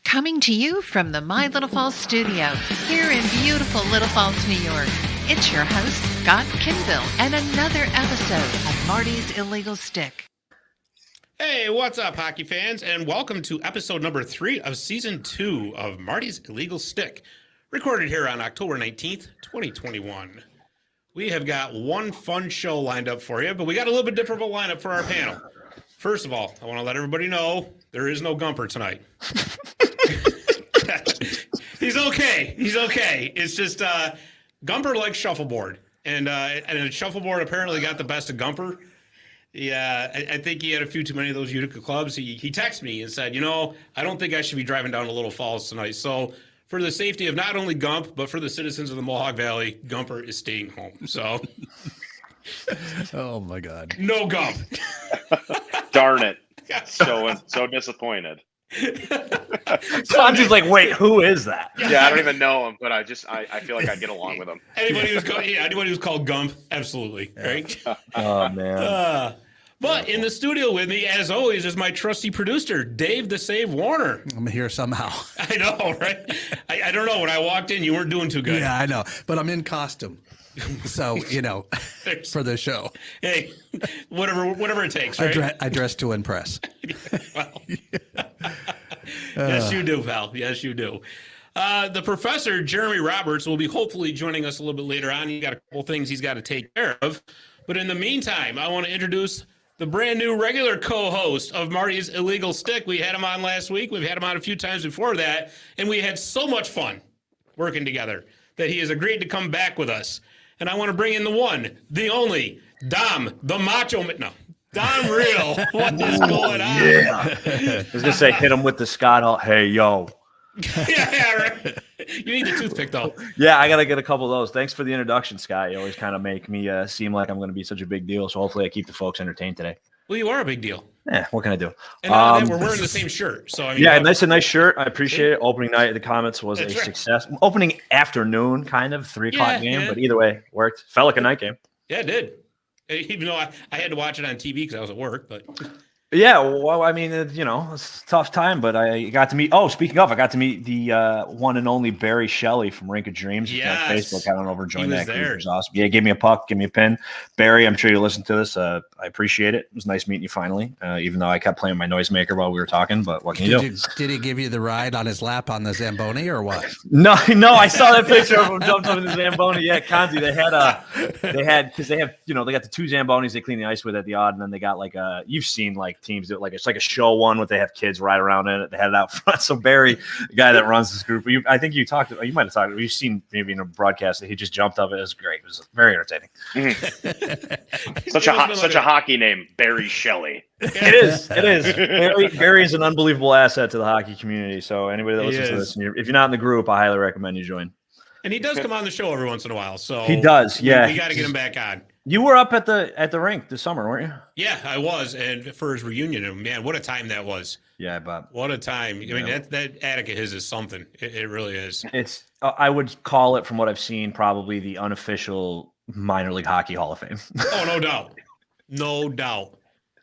Coming to you from the My Little Falls studio, here in beautiful Little Falls, New York, it's your host, Scott Kinville, and another episode of Marty's Illegal Stick. Hey, what's up, hockey fans, and welcome to episode number 3 of season 2 of Marty's Illegal Stick, recorded here on October 19th, 2021. We have got one fun show lined up for you, but we got a little bit different of a lineup for our panel. First of all, I want to let everybody know there is no Gumper tonight. He's okay. It's just Gumper likes shuffleboard, and shuffleboard apparently got the best of Gumper. Yeah, I think he had a few too many of those Utica clubs. He texted me and said, I don't think I should be driving down to Little Falls tonight. So for the safety of not only Gump, but for the citizens of the Mohawk Valley, Gumper is staying home. So, oh my God, no Gump. Darn it! So disappointed. So I'm just like, wait, who is that? Yeah, I don't even know him, but I feel like I'd get along with him. Anybody who's called Gump, absolutely, right? Oh man. But in the studio with me, as always, is my trusty producer, Dave the Save Warner. I'm here somehow. I know, right? I don't know. When I walked in, you weren't doing too good. Yeah, I know. But I'm in costume. So, for the show. Hey, whatever it takes, right? I dress to impress. Well, yes, you do, pal. Yes, you do. The professor, Jeremy Roberts, will be hopefully joining us a little bit later on. He's got a couple things he's got to take care of. But in the meantime, I want to introduce the brand new regular co-host of Marty's Illegal Stick. We had him on last week. We've had him on a few times before that. And we had so much fun working together that he has agreed to come back with us. And I want to bring in the one, the only, Dom, the Macho Man. No, Dom Real. What is going on? Yeah. I was going to say, hit him with the Scott. Hey, yo. Yeah, right. You need the toothpick, though. Yeah, I got to get a couple of those. Thanks for the introduction, Scott. You always kind of make me seem like I'm going to be such a big deal. So hopefully I keep the folks entertained today. Well, you are a big deal. Yeah, what can I do? And that, we're wearing the same shirt. So nice shirt. I appreciate it. Opening night at the Comets was a success. Opening afternoon, kind of 3 o'clock game, but either way, worked. Felt like a night game. Yeah, it did. Even though I had to watch it on TV because I was at work, but. Yeah, well, I mean, it's a tough time, but I got to meet. Oh, speaking of, I got to meet the one and only Barry Shelley from Rink of Dreams. Yes. On Facebook. I don't know if joined that group. It was awesome. Yeah, give me a puck, give me a pin. Barry, I'm sure you listen to this. I appreciate it. It was nice meeting you finally, even though I kept playing my noisemaker while we were talking. But what can you do? Did he give you the ride on his lap on the Zamboni or what? No, I saw that picture of him jumped up in the Zamboni. Yeah, Konze, they had because they have they got the 2 Zambonis they clean the ice with at the odd, and then they got you've seen teams that it's like a show one where they have kids ride around in it. They had it out front. So Barry, the guy that runs this group, I think you might have talked. You've seen maybe in a broadcast that he just jumped up. It was great. It was very entertaining. Mm-hmm. such a hockey name, Barry Shelley. It is. Barry is an unbelievable asset to the hockey community. So anybody that listens to this, if you're not in the group, I highly recommend you join. And he does come on the show every once in a while. So he does. Yeah, we got to get him back on. You were up at the rink this summer, weren't you? Yeah, I was, and for his reunion, and man, what a time that was! Yeah, but what a time! I mean, that attic of his is something. It really is. It's I would call it, from what I've seen, probably the unofficial minor league hockey Hall of Fame. Oh, no doubt.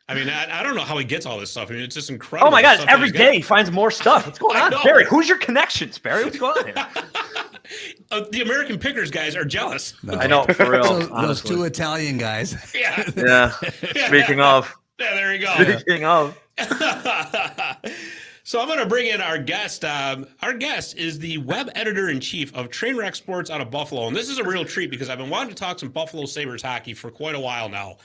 I mean, I don't know how he gets all this stuff. I mean, it's just incredible. Oh my God! Every day he finds more stuff. What's going on, Barry? Who's your connections, Barry? What's going on here? The American Pickers guys are jealous. No. I know, for real. Those 2 Italian guys. Yeah. Speaking of. Yeah, there you go. Speaking of. So I'm going to bring in our guest. Our guest is the web editor-in-chief of Trainwreck Sports out of Buffalo. And this is a real treat because I've been wanting to talk some Buffalo Sabres hockey for quite a while now.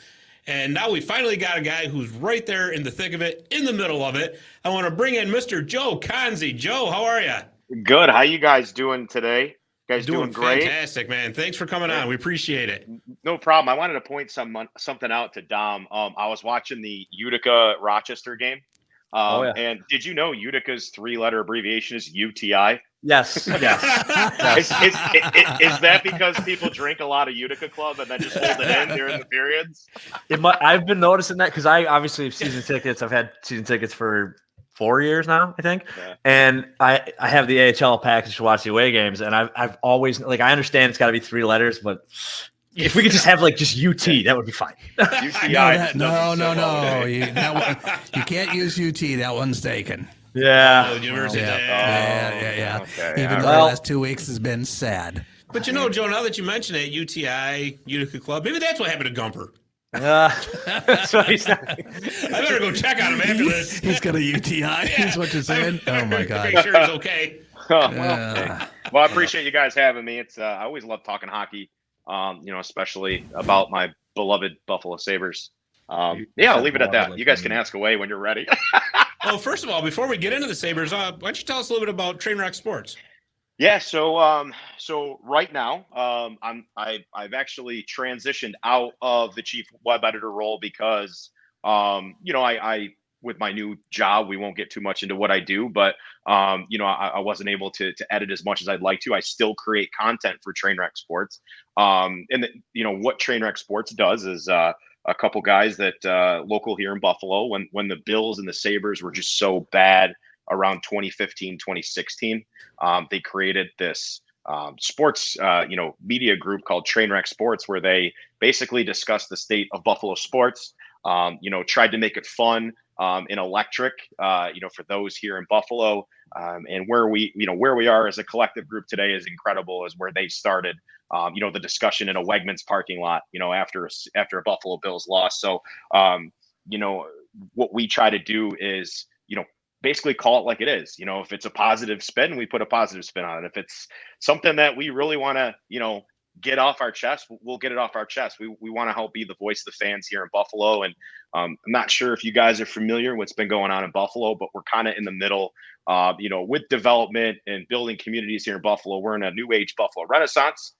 And now we finally got a guy who's right there in the thick of it, in the middle of it. I want to bring in Mr. Joe Konze. Joe, how are you? Good. How you guys doing today? You guys doing great? Fantastic, man. Thanks for coming on. We appreciate it. No problem. I wanted to point something out to Dom. I was watching the Utica-Rochester game. And did you know Utica's 3-letter abbreviation is UTI? Yes. Is that because people drink a lot of Utica Club and then just hold it in during the periods? I've been noticing that because I obviously have season tickets. I've had season tickets for 4 years now, I think. Yeah. And I have the AHL package to watch the away games. And I've always, I understand it's got to be 3 letters, but if we could just have just UT, that would be fine. UTI. No. You can't use UT. That one's taken. Yeah. University. Yeah. Okay, Even though right. the last 2 weeks has been sad. But Joe, now that you mention it, UTI, Utica Club, maybe that's what happened to Gumper. That's what he's not. I better go check on him after this. He's got a UTI. Is what you're saying? Oh my God. Make sure he's okay. Well, I appreciate you guys having me. It's I always love talking hockey. Especially about my beloved Buffalo Sabres. I'll leave it at that. You guys can ask away when you're ready. Well, first of all, before we get into the Sabres, why don't you tell us a little bit about Trainwreck Sports? Yeah, so right now, I've actually transitioned out of the chief web editor role because I with my new job, we won't get too much into what I do, but I wasn't able to edit as much as I'd like to. I still create content for Trainwreck Sports. What Trainwreck Sports does is a couple guys that local here in Buffalo, when the Bills and the Sabres were just so bad around 2015, 2016, they created this sports media group called Trainwreck Sports, where they basically discussed the state of Buffalo sports, tried to make it fun and electric, for those here in Buffalo, and where we are as a collective group today is incredible, is where they started, the discussion in a Wegmans parking lot, after a Buffalo Bills loss. So, what we try to do is, basically call it like it is. If it's a positive spin, we put a positive spin on it. If it's something that we really want to, get off our chest, we'll get it off our chest. We want to help be the voice of the fans here in Buffalo. And I'm not sure if you guys are familiar with what's been going on in Buffalo, but we're kind of in the middle, with development and building communities here in Buffalo. We're in a new age Buffalo Renaissance.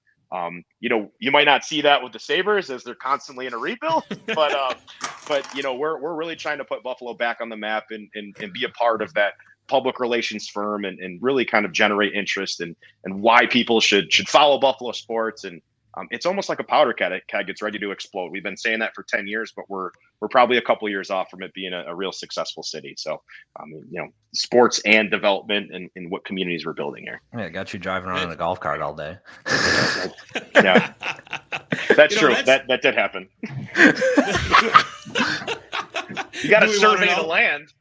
You might not see that with the Sabres as they're constantly in a rebuild, but we're really trying to put Buffalo back on the map and be a part of that public relations firm and really kind of generate interest and why people should follow Buffalo sports. And it's almost like a powder keg gets ready to explode. We've been saying that for 10 years, but we're probably a couple years off from it being a real successful city. So, sports and development and what communities we're building here. Yeah, got you driving around in a golf cart all day. Yeah, that's true. That did happen. You got to survey the land.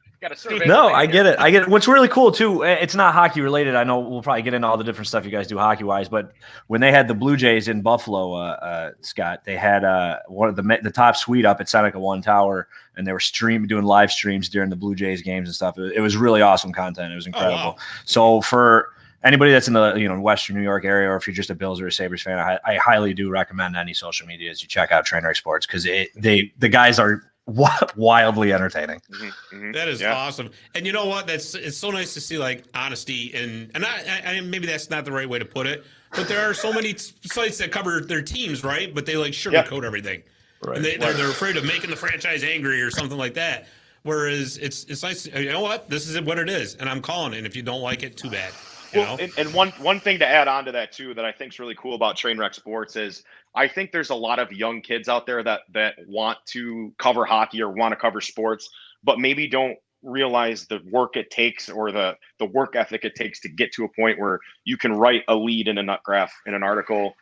No, I get it. What's really cool too, it's not hockey related. I know we'll probably get into all the different stuff you guys do hockey wise, but when they had the Blue Jays in Buffalo, Scott, they had one of the top suite up at Seneca One Tower, and they were doing live streams during the Blue Jays games and stuff. It was really awesome content. It was incredible. Oh, wow. So for anybody that's in the Western New York area, or if you're just a Bills or a Sabres fan, I highly do recommend any social media as you check out Trainwreck Sports, because the guys are wildly entertaining. That is awesome. And you know what? It's so nice to see like honesty and I maybe that's not the right way to put it, but there are so many sites that cover their teams, right? But they like sugarcoat everything, right? And they're afraid of making the franchise angry or something like that. Whereas it's nice. You know what? This is what it is, and I'm calling it. And if you don't like it, too bad. And one thing to add on to that too that I think is really cool about Trainwreck Sports is I think there's a lot of young kids out there that want to cover hockey or want to cover sports, but maybe don't realize the work it takes or the work ethic it takes to get to a point where you can write a lead in a nut graph in an article.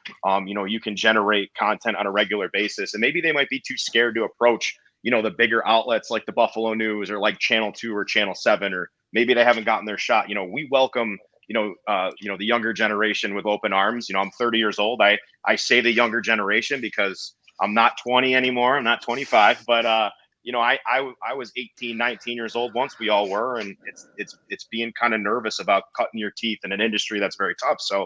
You can generate content on a regular basis, and maybe they might be too scared to approach, the bigger outlets like the Buffalo News or like Channel 2 or Channel 7, or maybe they haven't gotten their shot. We welcome the younger generation with open arms. I'm 30 years old. I say the younger generation because I'm not 20 anymore. I'm not 25, but I was 18, 19 years old once. We all were, and it's being kind of nervous about cutting your teeth in an industry that's very tough. So,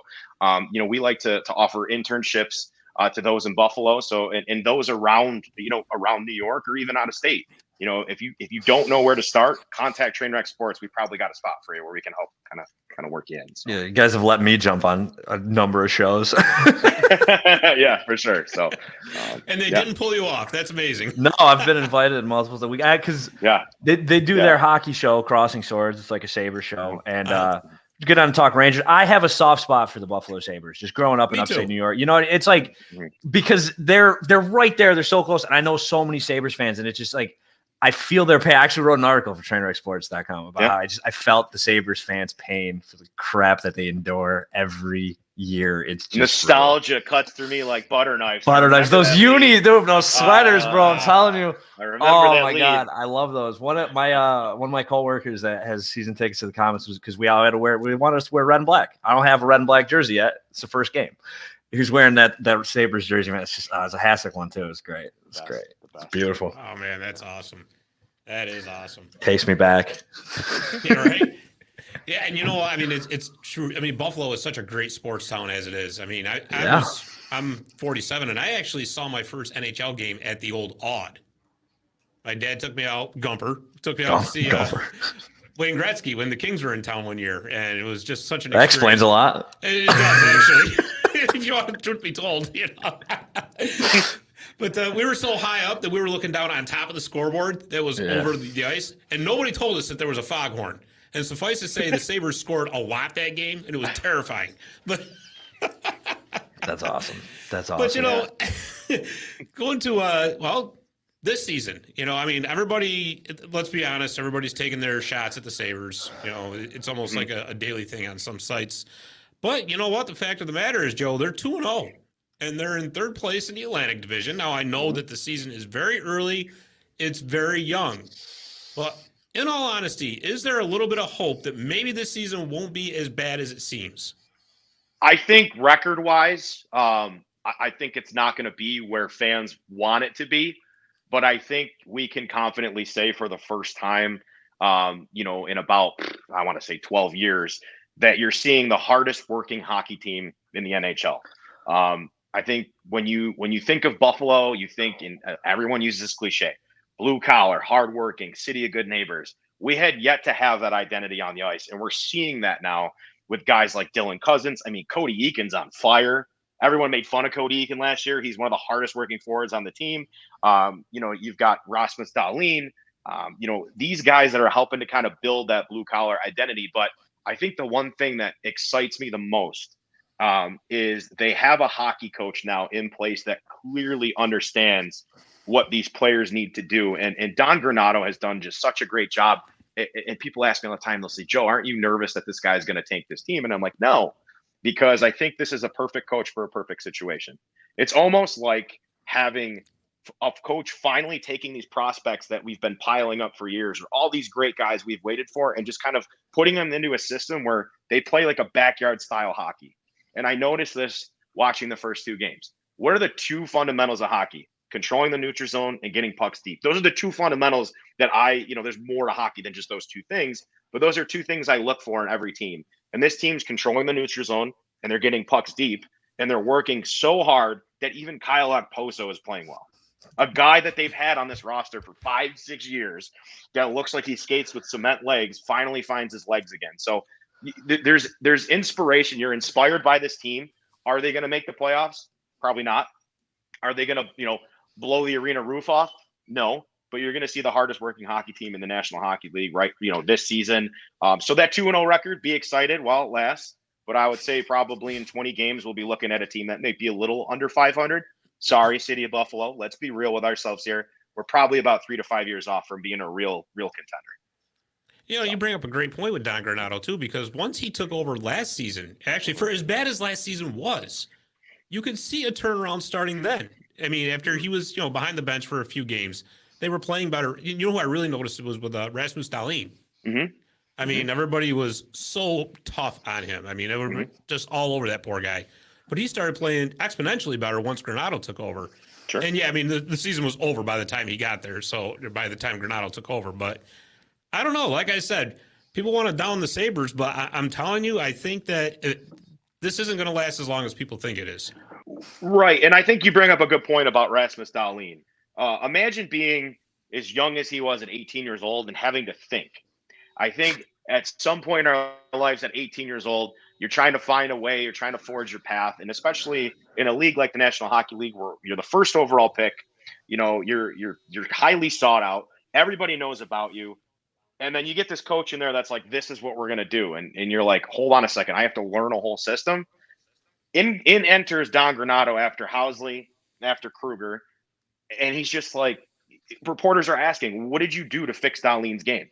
we like to offer internships to those in Buffalo. So, and those around New York or even out of state. If you don't know where to start, contact Trainwreck Sports. We probably got a spot for you where we can help kind of work you in. So. Yeah, you guys have let me jump on a number of shows. Yeah, for sure. So, and they didn't pull you off. That's amazing. No, I've been invited multiple times. Because they do their hockey show, Crossing Swords. It's like a Sabre show, and get on and talk Rangers. I have a soft spot for the Buffalo Sabres. Just growing up in upstate New York, it's like because they're right there. They're so close, and I know so many Sabres fans, and it's just like. I feel their pain. I actually wrote an article for TrainWreckSports.com about how I felt the Sabres fans' pain for the crap that they endure every year. It's just nostalgia cuts through me like butter knives. Those those sweaters, bro. I'm telling you. I remember oh that my lead. God, I love those. One of my coworkers that has season tickets to the Comets was because we all had to wear. We wanted us to wear red and black. I don't have a red and black jersey yet. It's the first game. He was wearing that Sabres jersey, man. It's just it's a Hasek one too. It's great. It's great. It's beautiful. Oh man, that's awesome. That is awesome. Takes me back. Yeah, right. Yeah, and I mean, it's true. I mean, Buffalo is such a great sports town as it is. I mean, I'm 47, and I actually saw my first NHL game at the old Aud. My dad took me out. Gumper took me out to see Wayne Gretzky when the Kings were in town one year, and it was just such an. That explains a lot. It does actually. If you want the truth be told, But we were so high up that we were looking down on top of the scoreboard that was over the ice, and nobody told us that there was a foghorn. And suffice to say, the Sabres scored a lot that game, and it was terrifying. But that's awesome. That's But awesome. going to this season, I mean, everybody. Let's be honest, everybody's taking their shots at the Sabres. It's almost like a daily thing on some sites. But you know what? The fact of the matter is, Joe, they're 2-0. And they're in third place in the Atlantic Division. Now, I know that the season is very early. It's very young. But in all honesty, is there a little bit of hope that maybe this season won't be as bad as it seems? I think record-wise, I think it's not going to be where fans want it to be. But I think we can confidently say for the first time, in about, I want to say 12 years, that you're seeing the hardest working hockey team in the NHL. I think when you think of Buffalo, you think everyone uses this cliche, blue collar, hardworking, city of good neighbors. We had yet to have that identity on the ice, and we're seeing that now with guys like Dylan Cousins. I mean, Cody Eakin's on fire. Everyone made fun of Cody Eakin last year. He's one of the hardest working forwards on the team. You've got Rasmus Dahlin. These guys that are helping to kind of build that blue collar identity. But I think the one thing that excites me the most is they have a hockey coach now in place that clearly understands what these players need to do. And Don Granato has done just such a great job. And people ask me all the time, they'll say, Joe, aren't you nervous that this guy's going to tank this team? And I'm like, no, because I think this is a perfect coach for a perfect situation. It's almost like having a coach finally taking these prospects that we've been piling up for years, or all these great guys we've waited for, and just kind of putting them into a system where they play like a backyard style hockey. And I noticed this watching the first two games. What are the two fundamentals of hockey? Controlling the neutral zone and getting pucks deep. Those are the two fundamentals that there's more to hockey than just those two things. But those are two things I look for in every team. And this team's controlling the neutral zone, and they're getting pucks deep, and they're working so hard that even Kyle Okposo is playing well. A guy that they've had on this roster for 5-6 years that looks like he skates with cement legs finally finds his legs again. So there's inspiration. You're inspired by this team. Are they going to make the playoffs? Probably not. Are they going to, blow the arena roof off? No, but you're going to see the hardest working hockey team in the National Hockey League, right? This season. So that 2-0 record, be excited while it lasts. But I would say probably in 20 games, we'll be looking at a team that may be a little under 500. Sorry, City of Buffalo. Let's be real with ourselves here. We're probably about 3 to 5 years off from being a real contender. You bring up a great point with Don Granato, too, because once he took over last season, actually, for as bad as last season was, you could see a turnaround starting then. I mean, after he was, behind the bench for a few games, they were playing better. Who I really noticed it was with Rasmus Dahlin. Mm-hmm. I mean, everybody was so tough on him. I mean, they were just all over that poor guy. But he started playing exponentially better once Granato took over. Sure. And, I mean, the season was over by the time he got there, so by the time Granato took over. But I don't know. Like I said, people want to down the Sabres, but I'm telling you, I think that this isn't going to last as long as people think it is. Right. And I think you bring up a good point about Rasmus Dahlin. Imagine being as young as he was at 18 years old and having to think. I think at some point in our lives at 18 years old, you're trying to find a way, you're trying to forge your path. And especially in a league like the National Hockey League, where you're the first overall pick, you're highly sought out. Everybody knows about you. And then you get this coach in there that's like, this is what we're going to do. And you're like, hold on a second. I have to learn a whole system. In enters Don Granato after Housley, after Kruger. And he's just like, reporters are asking, what did you do to fix Dahlin's game?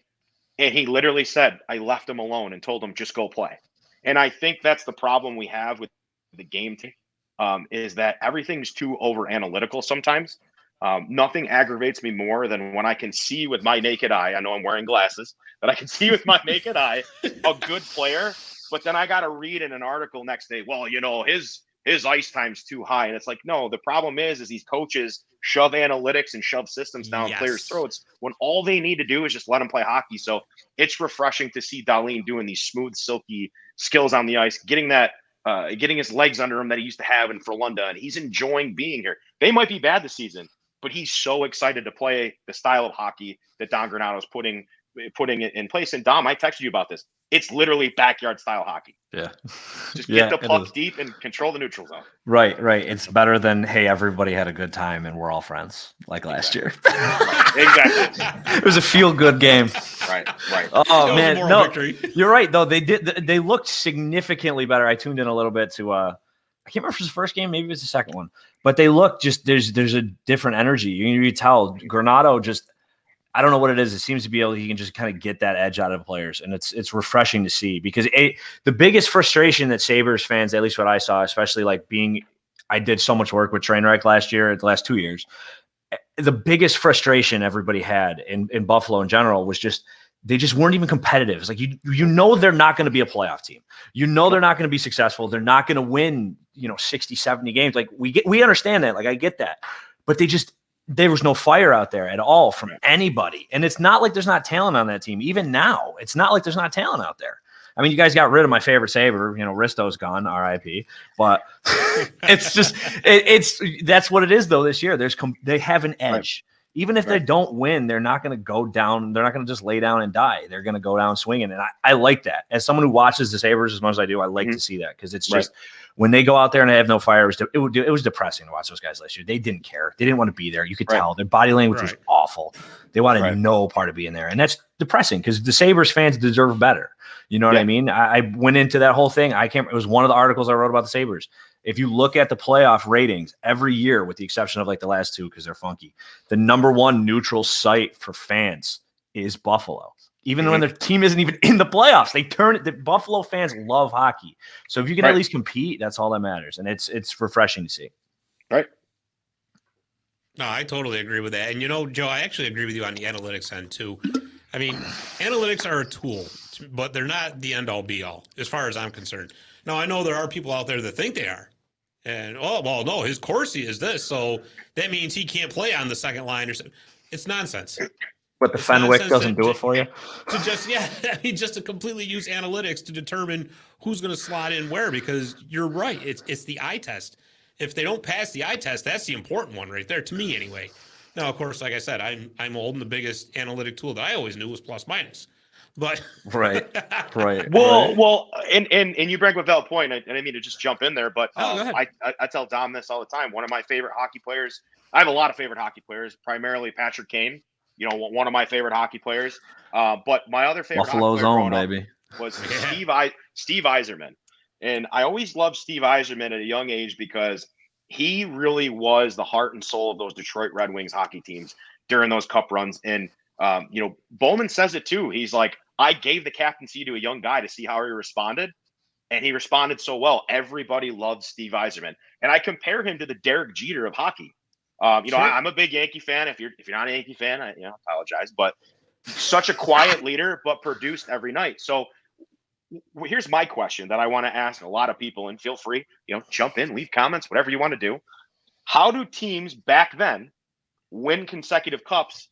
And he literally said, I left him alone and told him, just go play. And I think that's the problem we have with the game team, is that everything's too over analytical sometimes. Nothing aggravates me more than when I can see with my naked eye, I know I'm wearing glasses, but I can see with my naked eye a good player, but then I got to read in an article next day, well, his ice time's too high. And it's like, no, the problem is these coaches shove analytics and shove systems down players' throats when all they need to do is just let them play hockey. So it's refreshing to see Dahlin doing these smooth, silky skills on the ice, getting his legs under him that he used to have in Frölunda, and he's enjoying being here. They might be bad this season, but he's so excited to play the style of hockey that Don Granato's putting it in place. And Dom, I texted you about this. It's literally backyard style hockey. Yeah. Just get the puck deep and control the neutral zone. Right. It's better than, hey, everybody had a good time and we're all friends like last year. Exactly. It was a feel-good game. Right. Oh, man. No, victory. You're right, though. They looked significantly better. I tuned in a little bit to I can't remember if it was the first game, maybe it was the second one. But they look just there's a different energy. You can tell Granato just, I don't know what it is. It seems to be able, he can just kind of get that edge out of players. And it's refreshing to see, because the biggest frustration that Sabres fans, at least what I saw, especially I did so much work with Trainwreck last year, the last 2 years. The biggest frustration everybody had in Buffalo in general was just, they just weren't even competitive. It's like, they're not going to be a playoff team. They're not going to be successful. They're not going to win, 60, 70 games. Like we understand that. Like I get that, but there was no fire out there at all from anybody. And it's not like there's not talent on that team. Even now, it's not like there's not talent out there. I mean, you guys got rid of my favorite Sabre, Risto's gone, RIP, but it's just, that's what it is though this year. They have an edge. Right. Even if they don't win, they're not going to go down. They're not going to just lay down and die. They're going to go down swinging. And I like that. As someone who watches the Sabres as much as I do, I like to see that, because it's just when they go out there and they have no fire, it was depressing to watch those guys last year. They didn't care. They didn't want to be there. You could tell their body language was awful. They wanted no part of being there. And that's depressing, because the Sabres fans deserve better. You know what I mean? I went into that whole thing. It was one of the articles I wrote about the Sabres. If you look at the playoff ratings every year, with the exception of the last two, because they're funky, the number one neutral site for fans is Buffalo. Even when their team isn't even in the playoffs, the Buffalo fans love hockey. So if you can at least compete, that's all that matters. And it's refreshing to see. Right. No, I totally agree with that. And Joe, I actually agree with you on the analytics end too. I mean, analytics are a tool, but they're not the end all be all, as far as I'm concerned. Now, I know there are people out there that think they are. And, no, his Corsi is this, so that means he can't play on the second line or something. It's nonsense. But the Fenwick doesn't do it for you? Just to completely use analytics to determine who's going to slot in where, because you're right. It's the eye test. If they don't pass the eye test, that's the important one right there, to me anyway. Now, of course, like I said, I'm old, and the biggest analytic tool that I always knew was plus minus. But right. Well, and you bring up a valid point. I didn't mean to just jump in there, but I tell Dom this all the time. One of my favorite hockey players. I have a lot of favorite hockey players, primarily Patrick Kane. One of my favorite hockey players. But my other favorite Buffalo's own, baby, was Steve Eiserman, and I always loved Steve Eiserman at a young age, because he really was the heart and soul of those Detroit Red Wings hockey teams during those cup runs. And Bowman says it too. He's like, I gave the captaincy to a young guy to see how he responded, and he responded so well. Everybody loves Steve Eiserman, and I compare him to the Derek Jeter of hockey. Sure. I'm a big Yankee fan. If you're not a Yankee fan, I apologize, but such a quiet leader, but produced every night. So here's my question that I want to ask a lot of people, and feel free, jump in, leave comments, whatever you want to do. How do teams back then win consecutive cups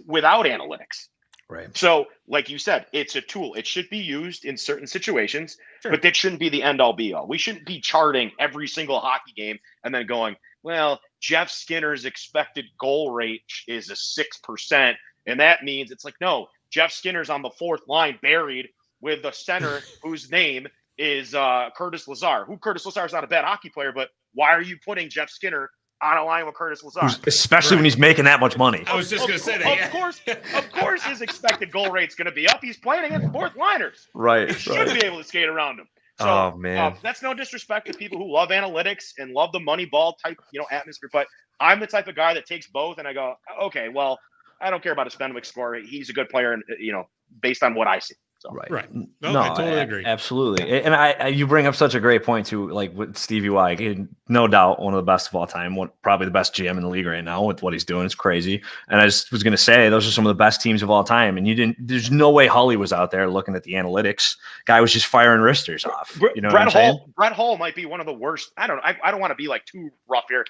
without analytics? Right. So, like you said, it's a tool. It should be used in certain situations, but that shouldn't be the end all be all. We shouldn't be charting every single hockey game and then going, well, Jeff Skinner's expected goal rate is a 6%. And that means it's like, no, Jeff Skinner's on the fourth line buried with the center whose name is Curtis Lazar. Curtis Lazar is not a bad hockey player, but why are you putting Jeff Skinner on a line with Curtis Lazar? Especially when he's making that much money. I was just going to say that. Of course, his expected goal rate's going to be up. He's playing against fourth liners. Right. He should be able to skate around him. So, man, that's no disrespect to people who love analytics and love the money ball type, atmosphere. But I'm the type of guy that takes both, and I go, okay, well, I don't care about his Fenwick score. He's a good player, and based on what I see. So. Right. No, I totally agree. Absolutely. And you bring up such a great point too, like with Stevie Y, no doubt one of the best of all time, probably the best GM in the league right now with what he's doing. It's crazy. And I just was going to say, those are some of the best teams of all time. And there's no way Hully was out there looking at the analytics. Guy was just firing wristers off. You know Brett Hull might be one of the worst. I don't want to be like too rough here.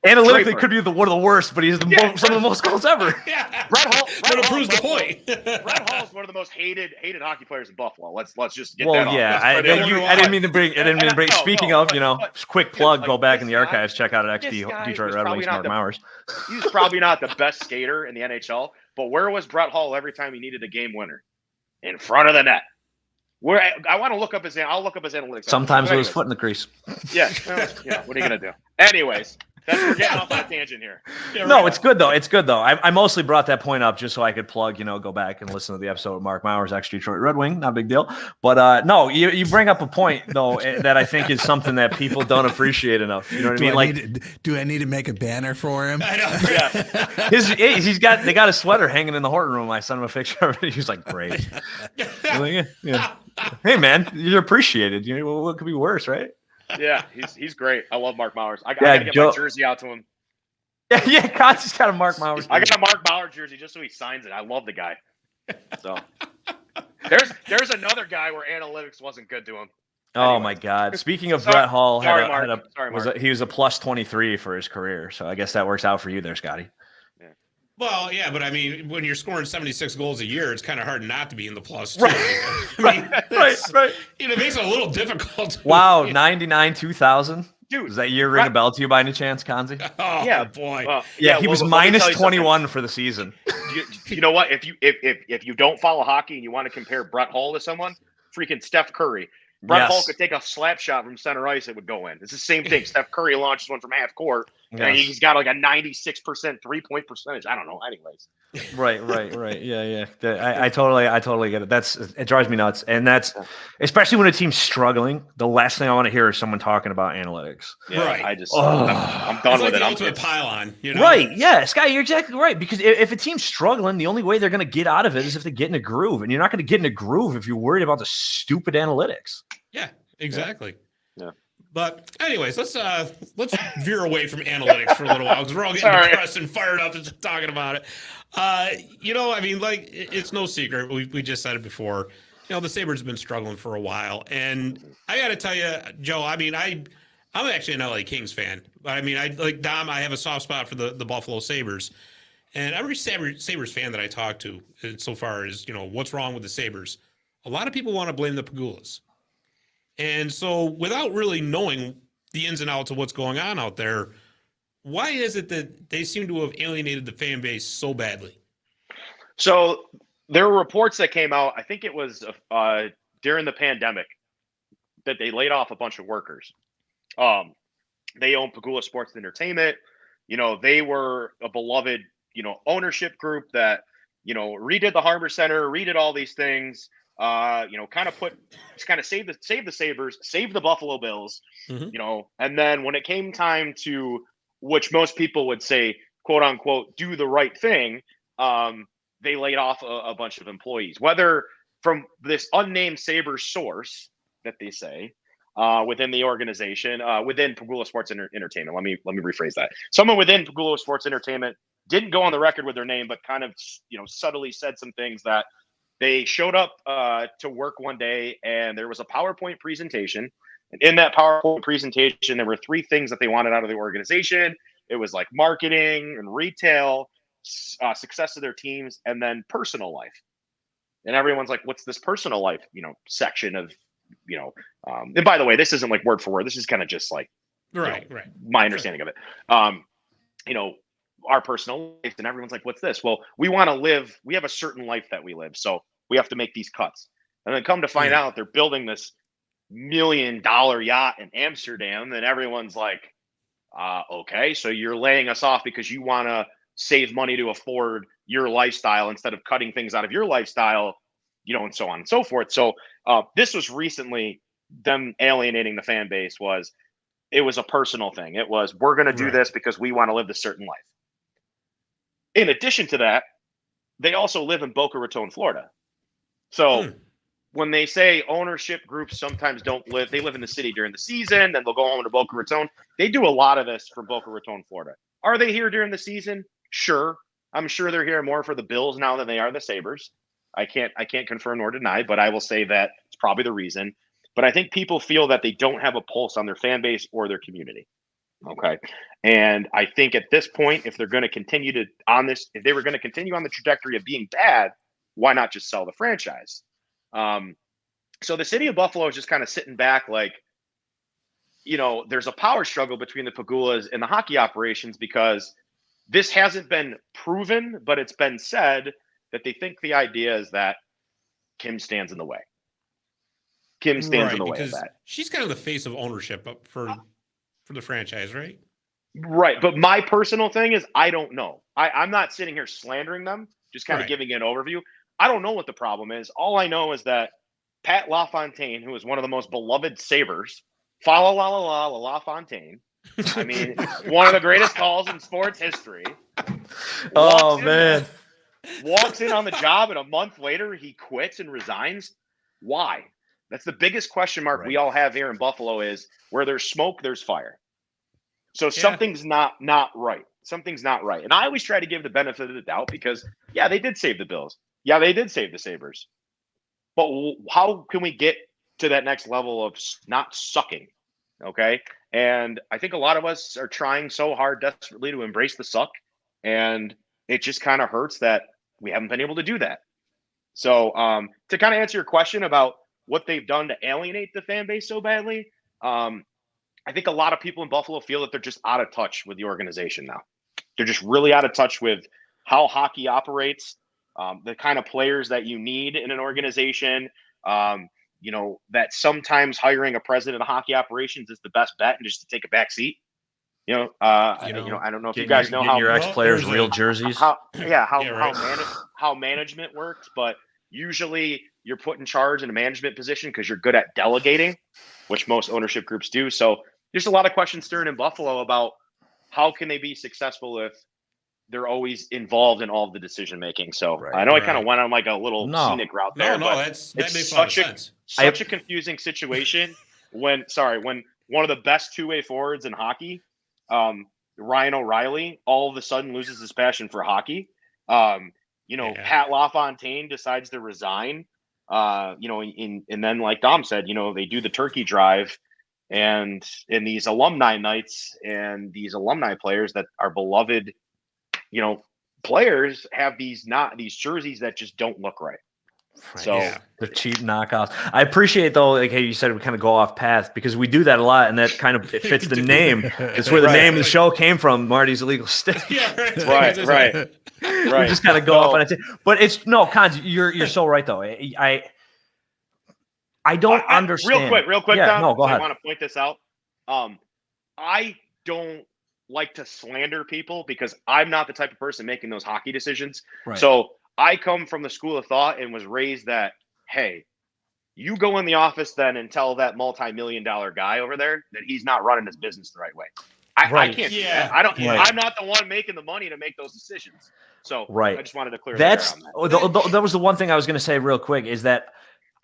Analytically, Draper could be one of the worst, but he's some of the most goals ever. Yeah, Brett Hull proves the point. Brett Hall is one of the most hated hockey players in Buffalo. Let's just get that off. Yeah, I didn't mean to bring. Speaking of, quick plug. Go back in the archives, check out XD Detroit Red Wings Mark Mowers. He's probably not the best skater in the NHL, but where was Brett Hull every time he needed a game winner? In front of the net. Where I want to look up I'll look up his analytics. Sometimes with his foot in the crease. Yeah. What are you gonna do? Anyways, we're getting off on a tangent here. No, it's good though. I mostly brought that point up just so I could plug, go back and listen to the episode of Mark Mowers, actually Detroit Red Wing, not a big deal. But no, you bring up a point though that I think is something that people don't appreciate enough. You know what I mean? Do I need to make a banner for him? I know. Yeah. They got a sweater hanging in the Horton room. I sent him a picture of it. He's like, great. Yeah. Hey man, you're appreciated. What could be worse, right? Yeah, he's great. I love Mark Mowers. I gotta get my jersey out to him. Yeah, God's just got a Mark Mowers jersey. I got a Mark Mowers jersey just so he signs it. I love the guy. So there's another guy where analytics wasn't good to him. Oh my God! Speaking of Brett Hull, Mark. he was a plus 23 for his career. So I guess that works out for you there, Scotty. Well, yeah, but I mean, when you're scoring 76 goals a year, it's kind of hard not to be in the plus. Right. Right. It makes it a little difficult. Wow, 99, 2000. Dude, does that year ring a bell to you by any chance, Konze? Oh yeah, boy. He was minus 21 for the season. You know what? If you don't follow hockey and you want to compare Brett Hull to someone, freaking Steph Curry. Brett Hull could take a slap shot from center ice; it would go in. It's the same thing. Steph Curry launches one from half court, and he's got like a 96% 3-point percentage. I don't know. Anyways, right. Yeah. I totally get it. It drives me nuts, and that's especially when a team's struggling. The last thing I want to hear is someone talking about analytics. Yeah, right. I'm done with it. I'm ultimate pylon. Right? Yeah, Sky, you're exactly right. Because if a team's struggling, the only way they're going to get out of it is if they get in a groove, and you're not going to get in a groove if you're worried about the stupid analytics. Yeah, exactly. Yeah. But anyways, let's veer away from analytics for a little while because we're all getting depressed and fired up just talking about it. I mean, like it's no secret. We just said it before. The Sabres have been struggling for a while, and I got to tell you, Joe. I mean, I'm actually an LA Kings fan, but I mean, I like Dom. I have a soft spot for the Buffalo Sabres, and every Sabres fan that I talk to, so far as what's wrong with the Sabres, a lot of people want to blame the Pegulas. And so without really knowing the ins and outs of what's going on out there, why is it that they seem to have alienated the fan base so badly? So there were reports that came out, I think it was during the pandemic, that they laid off a bunch of workers. They own Pegula Sports Entertainment. They were a beloved, ownership group that, redid the Harbor Center, redid all these things. Kind of save the Sabres, save the Buffalo Bills, and then when it came time to, which most people would say, quote unquote, do the right thing, they laid off a bunch of employees, whether from this unnamed Sabres source that they say within the organization, within Pegula Sports Entertainment. Let me rephrase that. Someone within Pegula Sports Entertainment didn't go on the record with their name, but kind of, subtly said some things that they showed up to work one day, and there was a PowerPoint presentation. And in that PowerPoint presentation, there were 3 things that they wanted out of the organization. It was like marketing and retail, success of their teams, and then personal life. And everyone's like, what's this personal life, section of, and by the way, this isn't like word for word. This is kind of just like, right. My understanding of it. Our personal life, and everyone's like, what's this? Well, we want to live, we have a certain life that we live, so we have to make these cuts. And then come to find out they're building this $1 million yacht in Amsterdam, and everyone's like, okay, so you're laying us off because you want to save money to afford your lifestyle instead of cutting things out of your lifestyle, and so on and so forth. So this was recently them alienating the fan base was It was a personal thing. It was, we're going to do this because we want to live this certain life. In addition to that, they also live in Boca Raton, Florida. So when they say ownership groups sometimes don't live, they live in the city during the season, then they'll go home to Boca Raton. They do a lot of this from Boca Raton, Florida. Are they here during the season? Sure. I'm sure they're here more for the Bills now than they are the Sabres. I can't confirm nor deny, but I will say that it's probably the reason. But I think people feel that they don't have a pulse on their fan base or their community. Okay. And I think at this point, if they're going to continue if they were going to continue on the trajectory of being bad, why not just sell the franchise? So the city of Buffalo is just kind of sitting back like, there's a power struggle between the Pegulas and the hockey operations because this hasn't been proven, but it's been said that they think the idea is that Kim stands in the way. Kim stands in the way of that. She's kind of the face of ownership for the franchise, right? Right. But my personal thing is I don't know. I'm not sitting here slandering them, just kind of giving an overview. I don't know what the problem is. All I know is that Pat LaFontaine, who is one of the most beloved Sabres, LaFontaine. I mean, one of the greatest calls in sports history. Walks in on the job, and a month later he quits and resigns. Why? That's the biggest question mark we all have here in Buffalo is where there's smoke, there's fire. So something's not right. Something's not right. And I always try to give the benefit of the doubt because, they did save the Bills. Yeah, they did save the Sabres. But how can we get to that next level of not sucking? Okay. And I think a lot of us are trying so hard desperately to embrace the suck. And it just kind of hurts that we haven't been able to do that. So to kind of answer your question about what they've done to alienate the fan base so badly, I think a lot of people in Buffalo feel that they're just out of touch with the organization now. They're just really out of touch with how hockey operates, the kind of players that you need in an organization, that sometimes hiring a president of hockey operations is the best bet and just to take a back seat. I don't know if you guys know how your ex-players' real jerseys. How management works, but usually you're put in charge in a management position because you're good at delegating, which most ownership groups do. So there's a lot of questions stirring in Buffalo about how can they be successful if they're always involved in all of the decision making. So I know I kind of went on like a little scenic route there. That makes a lot of sense. Such a confusing situation when one of the best two-way forwards in hockey, Ryan O'Reilly, all of a sudden loses his passion for hockey. Pat LaFontaine decides to resign. And then like Dom said, they do the turkey drive and in these alumni nights and these alumni players that are beloved, players have these jerseys that just don't look right. So the cheap knockoffs. I appreciate though, like hey, you said we kind of go off path because we do that a lot, and that kind of it fits the name. It's where the name of the show came from, Marty's Illegal Stick. Right. We just kind of go off on it, but it's Konze, you're so right though. I don't understand. Real quick, Tom, no, go ahead. I want to point this out. I don't like to slander people because I'm not the type of person making those hockey decisions. Right. So I come from the school of thought and was raised that, hey, you go in the office then and tell that multi-million-dollar guy over there that he's not running his business the right way. I can't. Yeah. I don't. I'm not the one making the money to make those decisions. So I just wanted to clear that. That was the one thing I was going to say real quick is that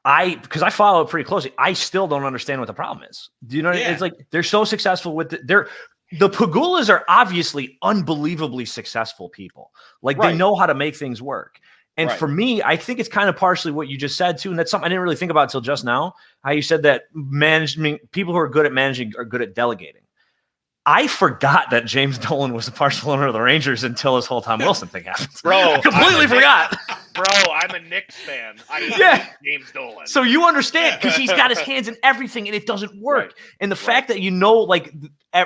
because I follow it pretty closely, I still don't understand what the problem is. Do you know? It's like they're so successful with the Pegulas are obviously unbelievably successable people. Like they know how to make things work. And for me, I think it's kind of partially what you just said too. And that's something I didn't really think about until just now, how you said that people who are good at managing are good at delegating. I forgot that James Dolan was a partial owner of the Rangers until this whole Tom Wilson thing happened. Bro, I completely forgot. Bro, I'm a Knicks fan. I hate James Dolan. So you understand because he's got his hands in everything and it doesn't work. Right. And the fact that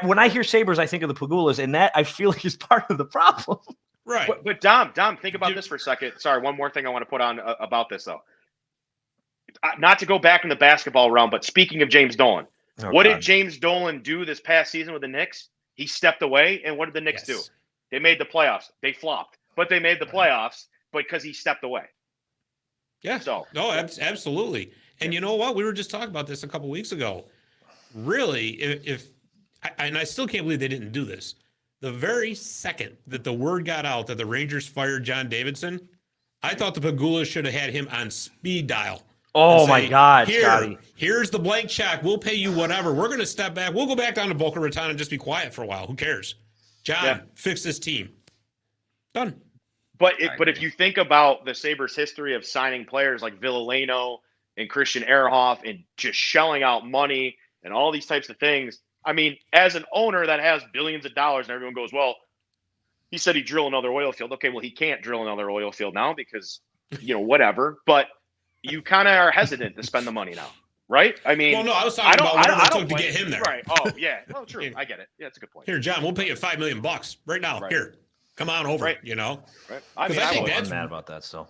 when I hear Sabres, I think of the Pegulas, and that I feel like is part of the problem. Right. But Dom, think about this for a second. Sorry, one more thing I want to put on about this though. Not to go back in the basketball realm, but speaking of James Dolan, what did James Dolan do this past season with the Knicks? He stepped away, and what did the Knicks do? They made the playoffs. They flopped, but they made the playoffs because he stepped away. Yeah. Absolutely. And you know what? We were just talking about this a couple weeks ago. Really, if and I still can't believe they didn't do this. The very second that the word got out that the Rangers fired John Davidson, I thought the Pegulas should have had him on speed dial. Oh my God, Scotty. Here's the blank check. We'll pay you whatever. We're going to step back. We'll go back down to Boca Raton and just be quiet for a while. Who cares? John, fix this team. Done. But if you think about the Sabres' history of signing players like Villaleno and Christian Ehrhoff and just shelling out money and all these types of things, I mean, as an owner that has billions of dollars and everyone goes, well, he said he'd drill another oil field. Okay, well, he can't drill another oil field now because, whatever. But you kind of are hesitant to spend the money now, right? I mean, well, no, I was talking about whatever it took to get him there. Right. Oh, yeah. Oh, true. I get it. Yeah, that's a good point. Here, John, we'll pay you $5 million right now. Right. Here, come on over. Right. Right. I think I'm mad about that still.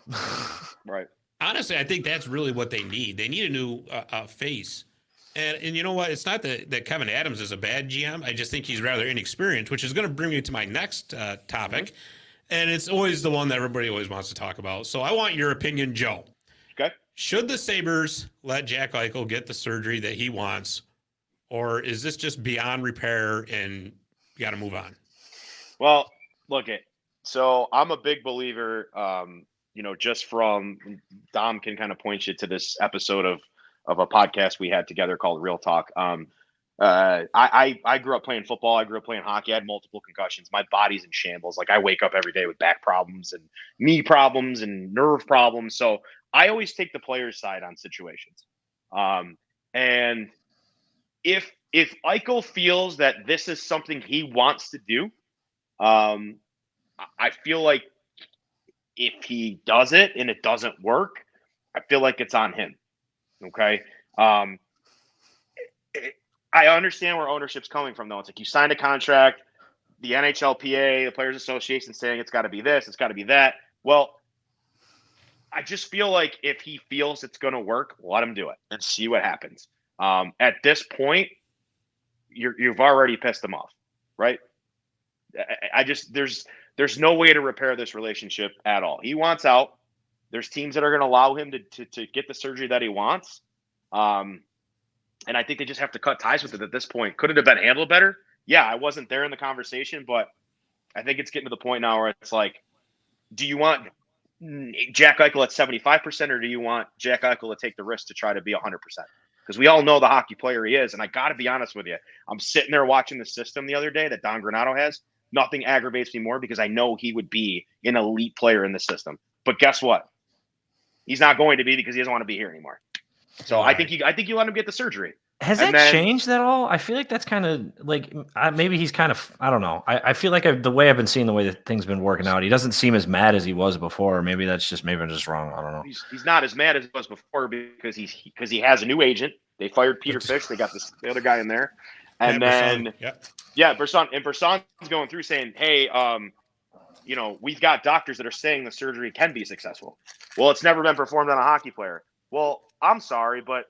Right. Honestly, I think that's really what they need. They need a new face. And you know what? It's not that Kevin Adams is a bad GM. I just think he's rather inexperienced, which is going to bring me to my next topic. Mm-hmm. And it's always the one that everybody always wants to talk about. So I want your opinion, Joe. Okay. Should the Sabres let Jack Eichel get the surgery that he wants? Or is this just beyond repair and you got to move on? Well, so I'm a big believer, just from Dom can kind of point you to this episode of a podcast we had together called Real Talk. I grew up playing football. I grew up playing hockey. I had multiple concussions. My body's in shambles. Like I wake up every day with back problems and knee problems and nerve problems. So I always take the player's side on situations. And if Eichel feels that this is something he wants to do, I feel like if he does it and it doesn't work, I feel like it's on him. Okay. I understand where ownership's coming from, though. It's like you signed a contract, the NHLPA, the Players Association saying it's got to be this, it's got to be that. Well, I just feel like if he feels it's going to work, let him do it and see what happens. At this point, you've already pissed him off, right? There's no way to repair this relationship at all. He wants out. There's teams that are going to allow him to get the surgery that he wants. And I think they just have to cut ties with it at this point. Could it have been handled better? Yeah, I wasn't there in the conversation, but I think it's getting to the point now where it's like, do you want Jack Eichel at 75% or do you want Jack Eichel to take the risk to try to be 100%? Because we all know the hockey player he is. And I got to be honest with you. I'm sitting there watching the system the other day that Don Granato has. Nothing aggravates me more because I know he would be an elite player in the system. But guess what? He's not going to be because he doesn't want to be here anymore. So right. I think you let him get the surgery. Has that changed at all? I feel like that's kind of like maybe he's kind of I don't know. I feel like the way I've been seeing the way that things been working out, he doesn't seem as mad as he was before. Maybe I'm just wrong. I don't know. He's not as mad as he was before because he has a new agent. They fired Peter Fish. They got the other guy in there, and then Brisson going through saying, "Hey, we've got doctors that are saying the surgery can be successful." Well, it's never been performed on a hockey player. Well, I'm sorry, but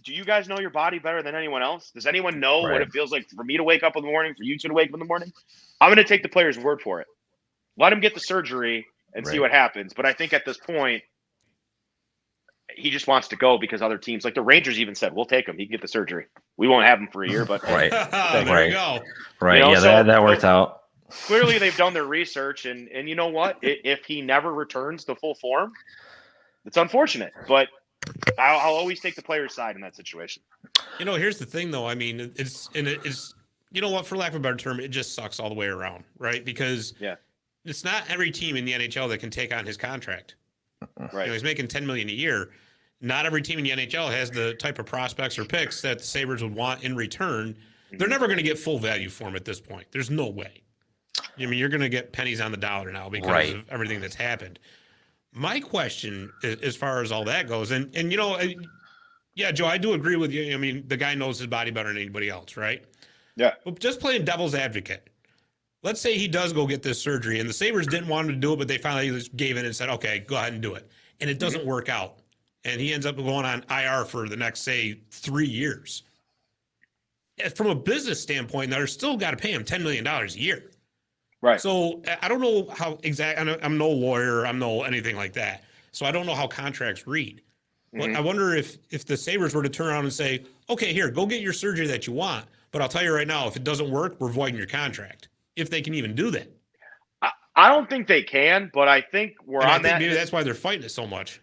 do you guys know your body better than anyone else? Does anyone know what it feels like for me to wake up in the morning, for you two to wake up in the morning? I'm going to take the player's word for it. Let him get the surgery and see what happens. But I think at this point, he just wants to go because other teams, like the Rangers even said, we'll take him. He can get the surgery. We won't have him for a year, but there you go. Right. That worked out. Clearly they've done their research and you know what? If he never returns to full form, it's unfortunate, but I'll always take the player's side in that situation. Here's the thing, though. I mean, it's you know what? For lack of a better term, it just sucks all the way around, right? Because it's not every team in the NHL that can take on his contract. Right. He's making $10 million a year. Not every team in the NHL has the type of prospects or picks that the Sabres would want in return. Mm-hmm. They're never going to get full value for him at this point. There's no way. I mean, you're going to get pennies on the dollar now because of everything that's happened. My question, as far as all that goes, and Joe, I do agree with you. I mean, the guy knows his body better than anybody else, right? Yeah. But just playing devil's advocate, let's say he does go get this surgery, and the Sabres didn't want him to do it, but they finally just gave in and said, okay, go ahead and do it. And it doesn't work out. And he ends up going on IR for the next, say, 3 years. From a business standpoint, they're still got to pay him $10 million a year. Right. So I don't know how exactly. I'm no lawyer. I'm no anything like that. So I don't know how contracts read. But I wonder if the Sabres were to turn around and say, okay, here, go get your surgery that you want, But I'll tell you right now, if it doesn't work, we're voiding your contract. If they can even do that. I don't think they can, but I think I think maybe that's why they're fighting it so much.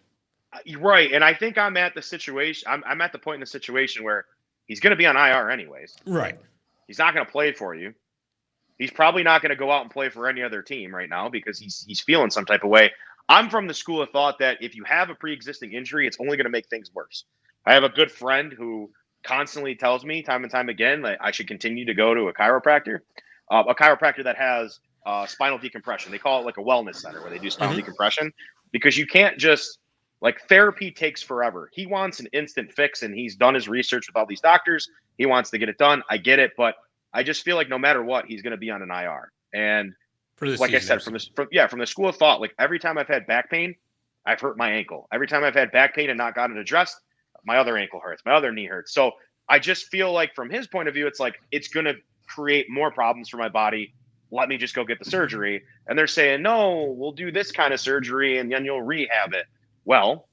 Right, and I think I'm at the situation. I'm at the point in the situation where he's going to be on IR anyways. Right. He's not going to play for you. He's probably not going to go out and play for any other team right now because he's feeling some type of way. I'm from the school of thought that if you have a pre-existing injury, it's only going to make things worse. I have a good friend who constantly tells me time and time again that I should continue to go to a chiropractor that has spinal decompression. They call it like a wellness center where they do spinal decompression, because you can't just therapy takes forever. He wants an instant fix, and he's done his research with all these doctors. He wants to get it done. I get it, but I just feel like no matter what, he's going to be on an IR. And like I said, from the school of thought, every time I've had back pain, I've hurt my ankle. Every time I've had back pain and not gotten it addressed, my other ankle hurts, my other knee hurts. So I just feel like from his point of view, it's it's going to create more problems for my body. Let me just go get the surgery. And they're saying, no, we'll do this kind of surgery and then you'll rehab it. Well,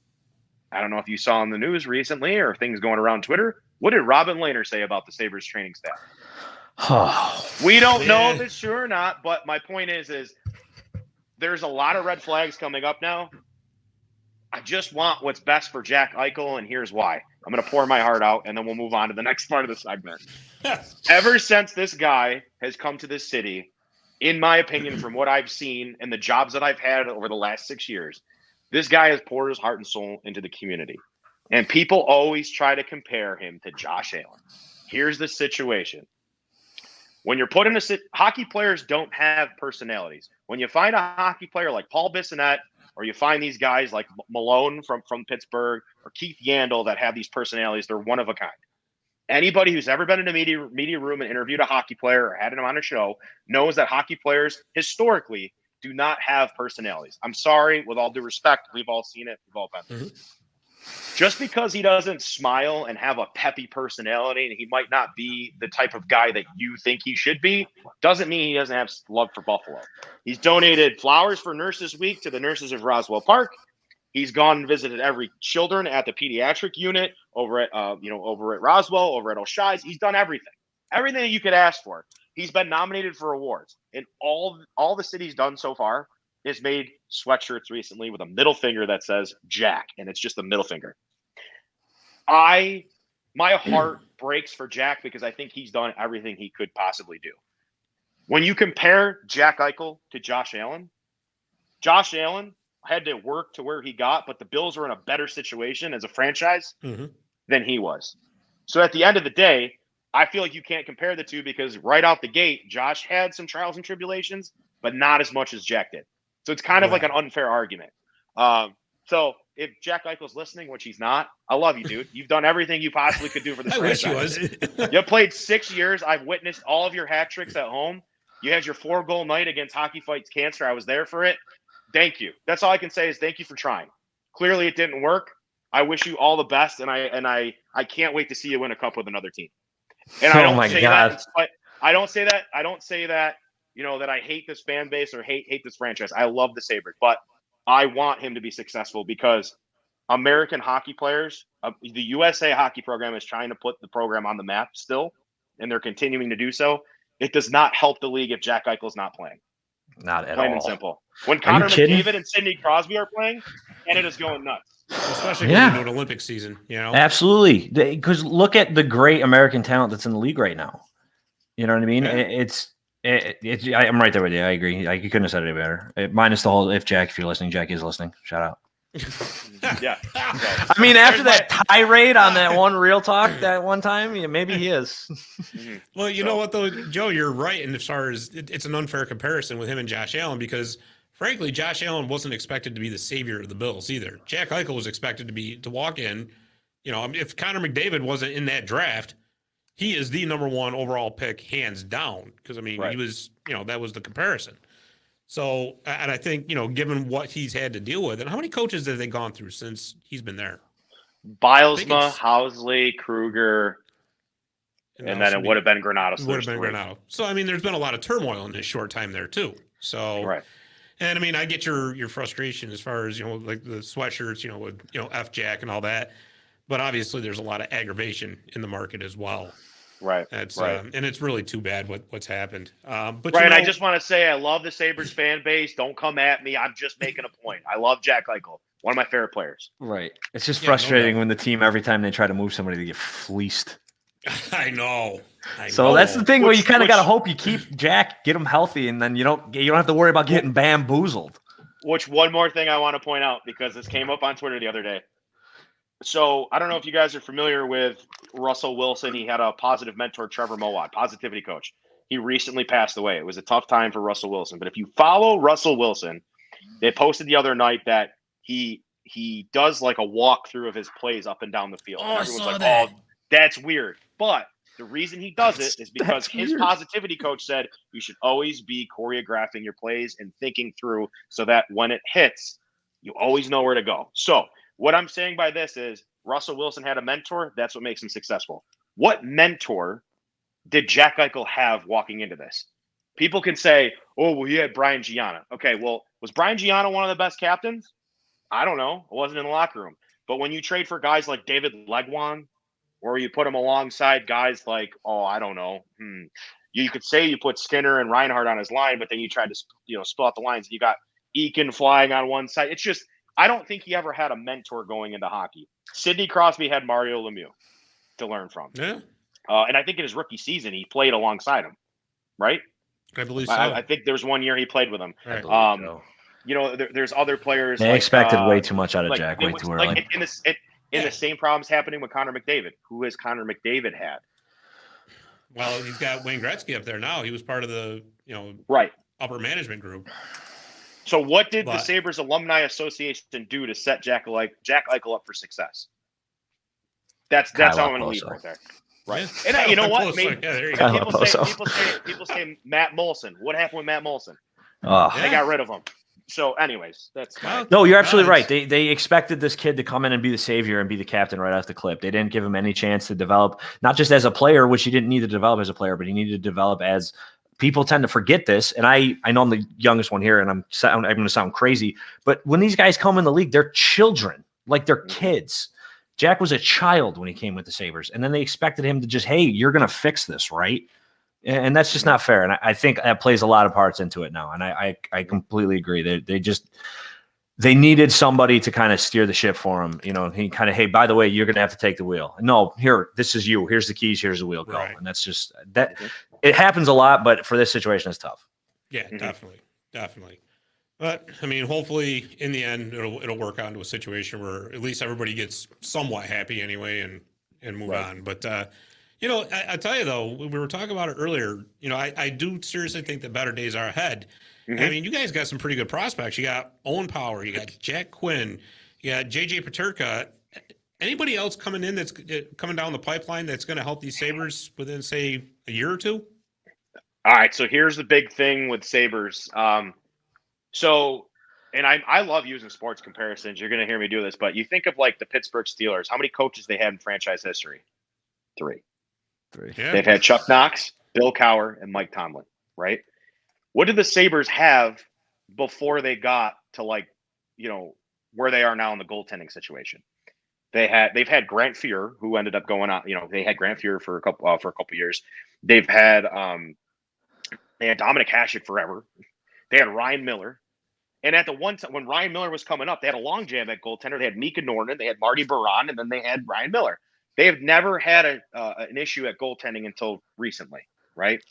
I don't know if you saw in the news recently or things going around Twitter. What did Robin Lehner say about the Sabres training staff? We don't know if it's true or not, but my point is there's a lot of red flags coming up now. I just want what's best for Jack Eichel, and here's why. I'm going to pour my heart out, and then we'll move on to the next part of the segment. Ever since this guy has come to this city, in my opinion, from what I've seen and the jobs that I've had over the last 6 years, this guy has poured his heart and soul into the community. And people always try to compare him to Josh Allen. Here's the situation. When you're put in hockey players don't have personalities. When you find a hockey player like Paul Bissonnette, or you find these guys like Malone from Pittsburgh, or Keith Yandel that have these personalities, they're one of a kind. Anybody who's ever been in a media room and interviewed a hockey player or had him on a show knows that hockey players historically do not have personalities. I'm sorry, with all due respect, we've all seen it. We've all been through. Just because he doesn't smile and have a peppy personality, and he might not be the type of guy that you think he should be, doesn't mean he doesn't have love for Buffalo. He's donated flowers for Nurses Week to the nurses of Roswell Park. He's gone and visited every children at the pediatric unit over at Roswell, over at O'Shea's. He's done everything that you could ask for. He's been nominated for awards, and all the city's done so far is made sweatshirts recently with a middle finger that says Jack, and it's just a middle finger. My heart breaks for Jack because I think he's done everything he could possibly do. When you compare Jack Eichel to Josh Allen had to work to where he got, but the Bills were in a better situation as a franchise than he was. So at the end of the day, I feel like you can't compare the two because right out the gate, Josh had some trials and tribulations, but not as much as Jack did. So it's kind of like an unfair argument. So if Jack Eichel's listening, which he's not, I love you, dude. You've done everything you possibly could do for this franchise. Wish he was. You played 6 years. I've witnessed all of your hat tricks at home. You had your 4-goal night against Hockey Fights Cancer. I was there for it. Thank you. That's all I can say is thank you for trying. Clearly it didn't work. I wish you all the best, and I can't wait to see you win a cup with another team. And I don't say that. I don't say that. I don't say that. That I hate this fan base or hate this franchise. I love the Sabres, but I want him to be successful because American hockey players, the USA hockey program is trying to put the program on the map still, and they're continuing to do so. It does not help the league if Jack Eichel's not playing. Not at all. Plain and simple. When Connor McDavid and Sidney Crosby are playing, Canada's going nuts. Especially when you're doing Olympic season, Absolutely. Because look at the great American talent that's in the league right now. You know what I mean? Yeah. I'm right there with you. I agree. You couldn't have said it any better. Minus the whole, if you're listening, Jack is listening. Shout out. Yeah. I mean, after that tirade on that one Real Talk that one time, maybe he is. Well, you know what, though, Joe, you're right. And as far as it's an unfair comparison with him and Josh Allen because, frankly, Josh Allen wasn't expected to be the savior of the Bills either. Jack Eichel was expected to walk in. If Connor McDavid wasn't in that draft, he is the number one overall pick, hands down. Because, he was, that was the comparison. So, and I think, given what he's had to deal with, and how many coaches have they gone through since he's been there? Bilesma, Housley, Kruger, and then it would have been Granato. So, there's been a lot of turmoil in his short time there, too. So, right. And, I get your frustration as far as, like the sweatshirts, with, F Jack and all that. But obviously there's a lot of aggravation in the market as well. Right. That's right. and it's really too bad what's happened. But Right. you I know, just want to say I love the Sabres fan base. Don't come at me. I'm just making a point. I love Jack Eichel, one of my favorite players. Right. It's just Yeah, no frustrating doubt. when the team, every time they try to move somebody, they get fleeced. I know. So that's the thing where you kind of got to Which- hope you keep Jack, get him healthy, and then you don't have to worry about getting bamboozled. Which one more thing I want to point out, because this came up on Twitter the other day. So I don't know if you guys are familiar with Russell Wilson. He had a positive mentor, Trevor Mohawk, positivity coach. He recently passed away. It was a tough time for Russell Wilson. But if you follow Russell Wilson, they posted the other night that he does like a walkthrough of his plays up and down the field. Oh, And I everyone's saw like, that. "Oh, that's weird." But the reason he does it is because That's his weird. positivity coach said you should always be choreographing your plays and thinking through so that when it hits, you always know where to go. So what I'm saying by this is Russell Wilson had a mentor. That's what makes him successful. What mentor did Jack Eichel have walking into this? People can say, "Oh, well, he had Brian Gianna." Okay, well, was Brian Gianna one of the best captains? I don't know. I wasn't in the locker room. But when you trade for guys like David Legwan, or you put them alongside guys like, oh, I don't know. You could say you put Skinner and Reinhardt on his line, but then you tried to split out the lines. You got Eakin flying on one side. It's just, I don't think he ever had a mentor going into hockey. Sidney Crosby had Mario Lemieux to learn from. Yeah, And I think in his rookie season, he played alongside him, right? I believe so. I think there was one year he played with him. Right. So. There's other players. They like, expected way too much out of like, Jack, it way was too early. like the same problems happening with Connor McDavid. Who has Connor McDavid had? Well, he's got Wayne Gretzky up there now. He was part of the Right. upper management group. So what did the But- Sabres Alumni Association do to set Jack Eichel up for success? That's Kyle how I'm going to leave Okposo. right there. Right. Yeah. And you know what? Close. Maybe, Yeah, there you Kyle go. people say Matt Molson. What happened with Matt Molson? Oh. They got rid of him. So, anyways, that's Well, No, you're absolutely No, right. They expected this kid to come in and be the savior and be the captain right off the clip. They didn't give him any chance to develop, not just as a player, which he didn't need to develop as a player, but he needed to develop as people tend to forget this. And I know I'm the youngest one here, and I'm going to sound crazy, but when these guys come in the league, they're children, like they're kids. Jack was a child when he came with the Sabres, and then they expected him to just, hey, you're going to fix this, right? And that's just not fair. And I think that plays a lot of parts into it now. And I completely agree. They needed somebody to kind of steer the ship for him. He kind of, hey, by the way, you're going to have to take the wheel. No, here, this is you. Here's the keys. Here's the wheel. Go. Right. And that's just that. It happens a lot, but for this situation, it's tough. Yeah, definitely. But I mean, hopefully, in the end, it'll work out into a situation where at least everybody gets somewhat happy anyway, and move on. But I tell you though, we were talking about it earlier. I do seriously think that better days are ahead. Mm-hmm. I mean, you guys got some pretty good prospects. You got Owen Power, you got Jack Quinn, you got JJ Peterka. Anybody else coming in that's coming down the pipeline that's going to help these Sabres within, say, a year or two? All right. So here's the big thing with Sabres. And I love using sports comparisons. You're going to hear me do this, but you think of like the Pittsburgh Steelers. How many coaches they had in franchise history? 3. Yeah. They've had Chuck Knox, Bill Cowher, and Mike Tomlin, right? What did the Sabres have before they got to where they are now in the goaltending situation? They've had Grant Fuhr, who ended up going out. They had Grant Fuhr for a couple years. They had Dominic Hasek forever. They had Ryan Miller. And at the one time when Ryan Miller was coming up, they had a long jam at goaltender. They had Mika Norton, they had Marty Baron, and then they had Ryan Miller. They have never had an issue at goaltending until recently, right?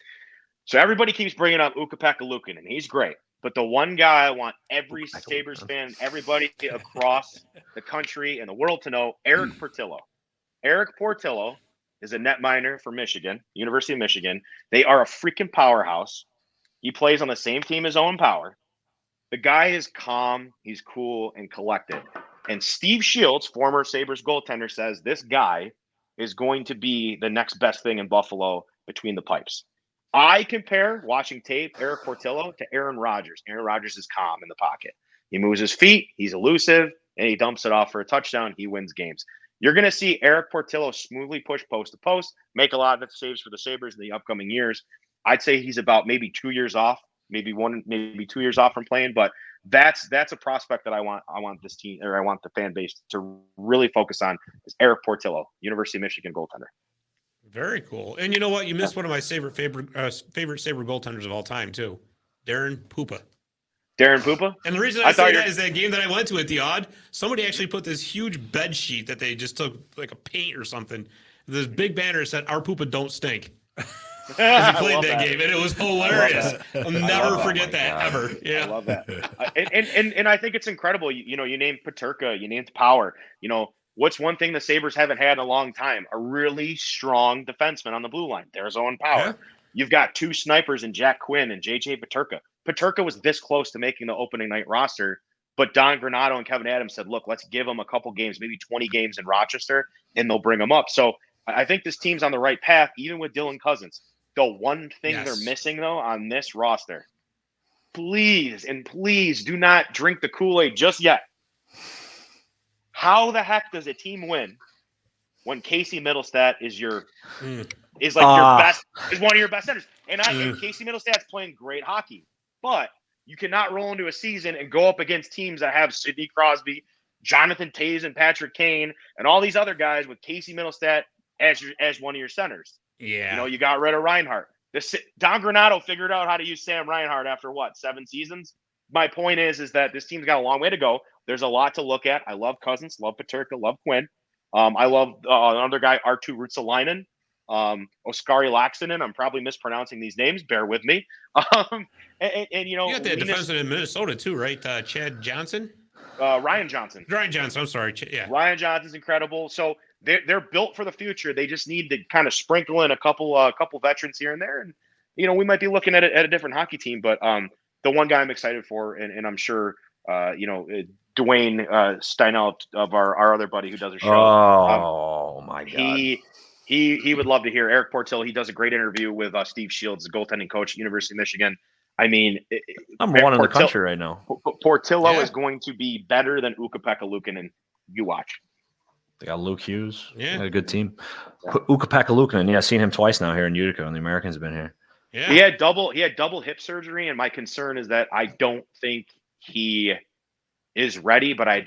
So everybody keeps bringing up Ukko-Pekka Luukkonen, and he's great. But the one guy I want every Sabres fan, everybody across the country and the world to know, Eric Portillo. Eric Portillo is a netminder for Michigan, University of Michigan. They are a freaking powerhouse. He plays on the same team as Owen Power. The guy is calm, he's cool, and collected. And Steve Shields, former Sabres goaltender, says this guy is going to be the next best thing in Buffalo between the pipes. I compare, watching tape, Eric Portillo to Aaron Rodgers. Aaron Rodgers is calm in the pocket. He moves his feet, he's elusive, and he dumps it off for a touchdown. He wins games. You're going to see Eric Portillo smoothly push post to post, make a lot of saves for the Sabres in the upcoming years. I'd say he's about maybe 2 years off, maybe 2 years off from playing, but that's a prospect that I want this team, or I want the fan base to really focus on, is Eric Portillo, University of Michigan goaltender. Very cool. And you know what? You missed one of my favorite Sabre goaltenders of all time too, Darren Pupa. Darren Pupa? And the reason I say that is that game that I went to at the Odd, somebody actually put this huge bed sheet that they just took like a paint or something. This big banner that said, "Our Pupa don't stink." As he played that game, and it was hilarious. I'll never forget that ever. Yeah, I love that. And I think it's incredible. You named Peterka, you named Power. What's one thing the Sabres haven't had in a long time? A really strong defenseman on the blue line. There's Owen Power. Yeah. You've got two snipers in Jack Quinn and JJ Peterka. Peterka was this close to making the opening night roster, but Don Granato and Kevin Adams said, look, let's give him a couple games, maybe 20 games in Rochester, and they'll bring him up. So I think this team's on the right path, even with Dylan Cousins. The one thing they're missing, though, on this roster, please do not drink the Kool-Aid just yet. How the heck does a team win when Casey Middlestat is your one of your best centers? And Casey Middlestat's playing great hockey, but you cannot roll into a season and go up against teams that have Sidney Crosby, Jonathan Toews, and Patrick Kane, and all these other guys with Casey Middlestat as one of your centers. Yeah. You got rid of Reinhart. Don Granato figured out how to use Sam Reinhart after 7 seasons? My point is that this team's got a long way to go. There's a lot to look at. I love Cousins, love Peterka, love Quinn. I love another guy, Arttu Ruotsalainen, Oskari Laaksonen. I'm probably mispronouncing these names. Bear with me. You got that defenseman in Minnesota too, right? Chad Johnson? Ryan Johnson. I'm sorry. Yeah. Ryan Johnson's incredible. So they're built for the future. They just need to kind of sprinkle in a couple veterans here and there, and we might be looking at a different hockey team. But the one guy I'm excited for, and I'm sure Dwayne Steinelt of our other buddy who does a show. Oh my God. He would love to hear Eric Portillo. He does a great interview with Steve Shields, the goaltending coach at University of Michigan. I mean, number one in the country right now. Portillo is going to be better than Ukko-Pekka Luukkonen. You watch. They got Luke Hughes. Yeah. They got a good team. Ukko-Pekka Luukkonen. Yeah, I've seen him twice now here in Utica, and the Americans have been here. Yeah. He had double hip surgery, and my concern is that I don't think he is ready, but I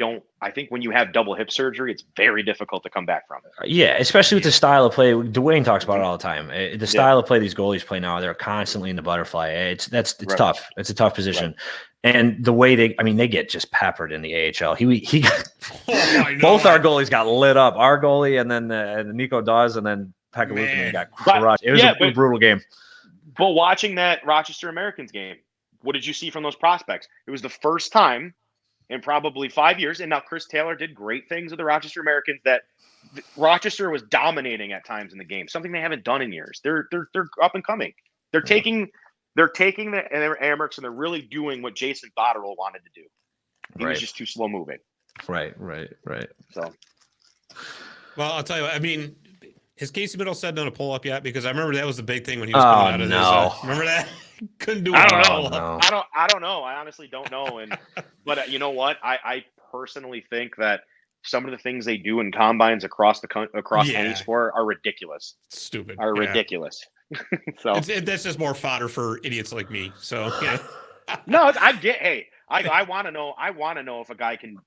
think when you have double hip surgery, it's very difficult to come back from it. Yeah, especially with the style of play. Dwayne talks about it all the time. The style of play these goalies play now, they're constantly in the butterfly. It's tough. It's a tough position. Right. And the way they get just peppered in the AHL. He both our goalies got lit up. Our goalie and then Nico Dawes and then Pekka Luukkonen got crushed. It was a brutal game. But watching that Rochester Americans game, what did you see from those prospects? It was the first time in probably 5 years, and now Chris Taylor did great things with the Rochester Americans, that Rochester was dominating at times in the game, something they haven't done in years. They're up and coming. They're taking the Amherst, and they're really doing what Jason Botterill wanted to do. He was just too slow moving. Right. So, well, I'll tell you what, I mean, has Casey Middlestat done a pull-up yet? Because I remember that was the big thing when he was coming out of this. Remember that? Couldn't do it. I don't know. I don't know. I honestly don't know. But you know what? I personally think that some of the things they do in combines across any sport are ridiculous. Stupid. Ridiculous. So that's just more fodder for idiots like me. So yeah. No, I want to know. I want to know if a guy can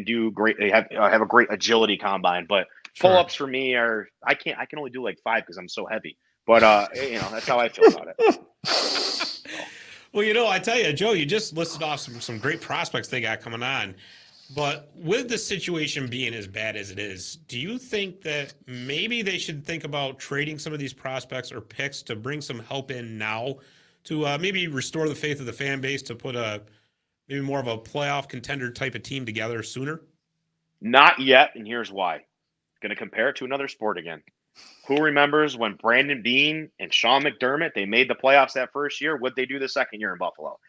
do great. Have a great agility combine, but pull-ups for me I can only do like 5 because I'm so heavy. But that's how I feel about it. Well, I tell you, Joe, you just listed off some great prospects they got coming on. But with the situation being as bad as it is, do you think that maybe they should think about trading some of these prospects or picks to bring some help in now to maybe restore the faith of the fan base, to put maybe more of a playoff contender type of team together sooner? Not yet, and here's why. Going to compare it to another sport again. Who remembers when Brandon Beane and Sean McDermott, they made the playoffs that first year? What'd they do the second year in Buffalo?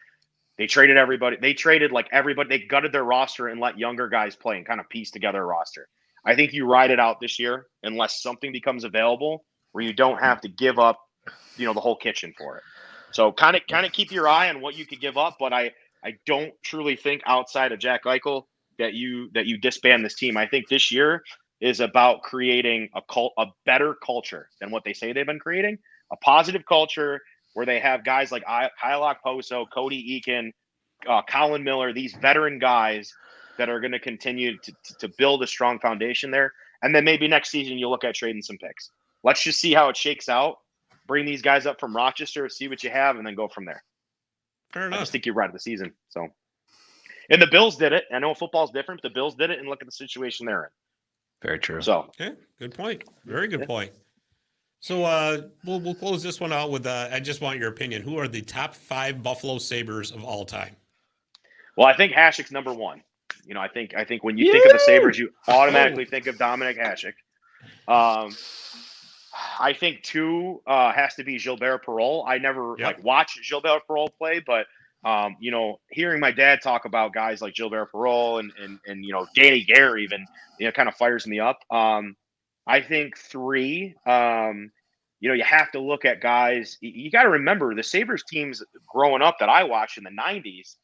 They traded everybody. They traded like everybody. They gutted their roster and let younger guys play and kind of piece together a roster. I think you ride it out this year unless something becomes available where you don't have to give up, the whole kitchen for it. So kind of keep your eye on what you could give up. But I don't truly think outside of Jack Eichel that you disband this team. I think this year is about creating a better culture than what they say they've been creating, a positive culture where they have guys like Hylock Poso, Cody Eakin, Colin Miller, these veteran guys that are going to continue to build a strong foundation there. And then maybe next season you look at trading some picks. let's just see how it shakes out. Bring these guys up from Rochester, see what you have, and then go from there. Fair enough. I just think you're right at the season. So, and the Bills did it. I know football's different, but the Bills did it, and look at the situation they're in. Very true. So, Okay, good point. Very good point. So we'll close this one out with I just want your opinion. Who are the top 5 Buffalo Sabres of all time? well, I think Hasek's number one. I think when you think of the Sabres, you automatically think of Dominic Hasek. I think 2 has to be Gilbert Perreault. I never watched Gilbert Perreault play, but hearing my dad talk about guys like Gilbert Perreault and Danny Gare even, kind of fires me up. I think 3, you have to look at guys. You got to remember the Sabres teams growing up that I watched in the 90s.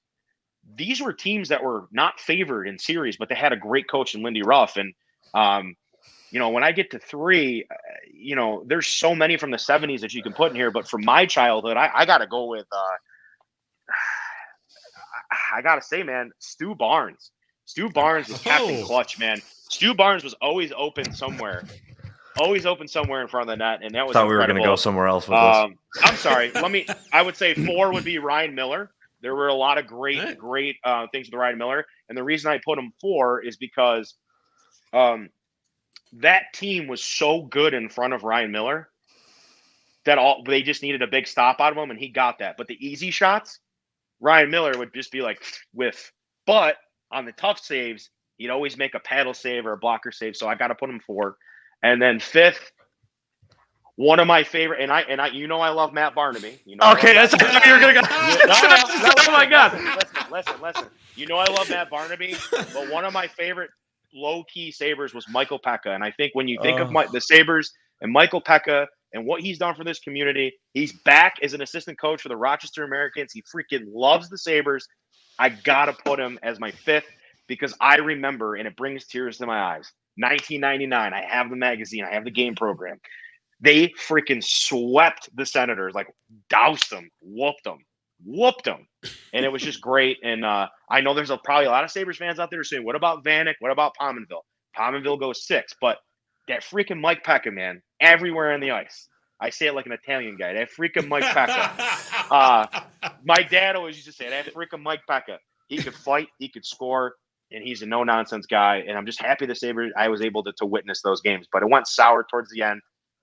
These were teams that were not favored in series, but they had a great coach in Lindy Ruff. And, when I get to 3, there's so many from the 70s that you can put in here. But from my childhood, I got to go with, I got to say, man, Stu Barnes. Stu Barnes was Captain Clutch, man. Stu Barnes was always open somewhere. Always open somewhere in front of the net. And that was I thought we were incredible. going to go somewhere else with this. I'm sorry. I would say 4 would be Ryan Miller. There were a lot of great things with Ryan Miller. And the reason I put him 4 is because that team was so good in front of Ryan Miller that they just needed a big stop out of him, and he got that. But the easy shots, Ryan Miller would just be like whiff. But on the tough saves, he'd always make a paddle save or a blocker save. So I got to put him 4. And then 5th, one of my favorite, and I I love Matt Barnaby. Okay, that's how you're gonna go. Oh my God! Listen. I love Matt Barnaby, but one of my favorite low-key Sabres was Michael Pekka. And I think when you think of the Sabres and Michael Pekka and what he's done for this community, he's back as an assistant coach for the Rochester Americans. He freaking loves the Sabres. I gotta put him as my 5th because I remember, and it brings tears to my eyes. 1999. I have the magazine. I have the game program. They freaking swept the Senators, like doused them, whooped them. And it was just great. And I know there's probably a lot of Sabres fans out there saying, what about Vanek? What about Pominville? Pominville goes 6. But that freaking Mike Pekka, man, everywhere on the ice. I say it like an Italian guy. That freaking Mike Pekka. My dad always used to say, that freaking Mike Pekka. He could fight, he could score, and he's a no-nonsense guy. And I'm just happy the Sabres, I was able to witness those games. But it went sour towards the end.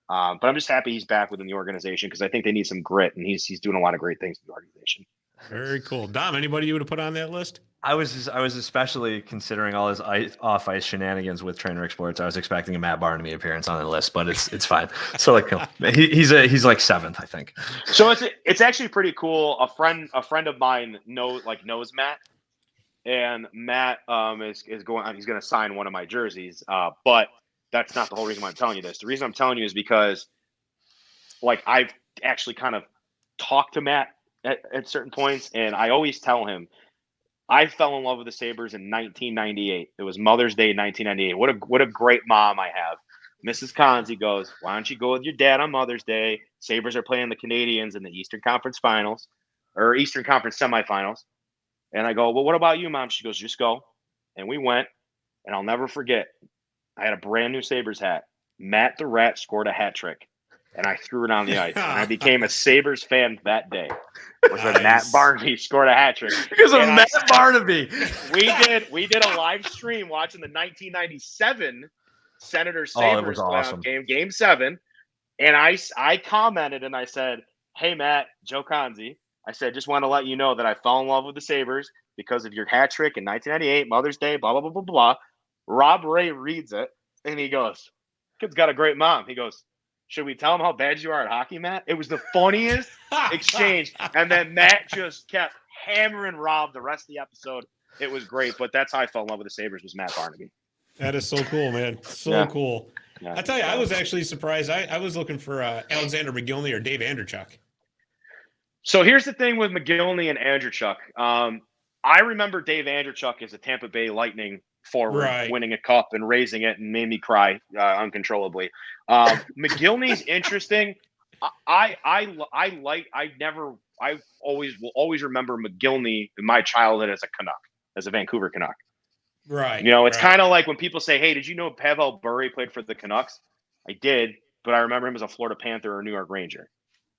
But I'm just happy he's back within the organization because I think they need some grit, and he's doing a lot of great things in the organization. Very cool. Dom, anybody you would have put on that list? I was especially considering all his off-ice shenanigans with Trainwreck Sports. I was expecting a Matt Barnaby appearance on the list, but it's fine. So he's like 7th, I think. So it's actually pretty cool. A friend of mine knows Matt, and Matt is going. He's going to sign one of my jerseys, but that's not the whole reason why I'm telling you this. The reason I'm telling you is because, I've actually kind of talked to Matt at certain points, and I always tell him I fell in love with the Sabres in 1998. It was Mother's Day in 1998. What a great mom I have. Mrs. Konze goes, why don't you go with your dad on Mother's Day? Sabres are playing the Canadians in the Eastern Conference Finals or Eastern Conference semifinals. And I go, well, what about you, Mom? She goes, just go. And we went, and I'll never forget. I had a brand new Sabres hat. Matt the Rat scored a hat trick, and I threw it on the ice. And I became a Sabres fan that day. Was when Matt Barnaby scored a hat trick. Because of Matt Barnaby. We did a live stream watching the 1997 Senators Sabres awesome. Game 7. And I commented and I said, hey, Matt, Joe Konze. I said, just want to let you know that I fell in love with the Sabres because of your hat trick in 1998, Mother's Day, blah, blah, blah, blah, blah. Rob Ray reads it, and he goes, kid's got a great mom. He goes, should we tell him how bad you are at hockey, Matt? It was the funniest exchange. And then Matt just kept hammering Rob the rest of the episode. It was great, but that's how I fell in love with the Sabres was Matt Barnaby. That is so cool, man. So cool. Yeah. I tell you, I was actually surprised. I was looking for Alexander McGillney or Dave Andreychuk. So here's the thing with McGillney and Andreychuk. I remember Dave Andreychuk as a Tampa Bay Lightning forward, winning a cup and raising it, and made me cry uncontrollably. McGillney's interesting. I will always remember McGillney in my childhood as a Canuck, as a Vancouver Canuck. Right. It's kind of like when people say, "Hey, did you know Pavel Bure played for the Canucks?" I did. but I remember him as a Florida Panther or New York Ranger.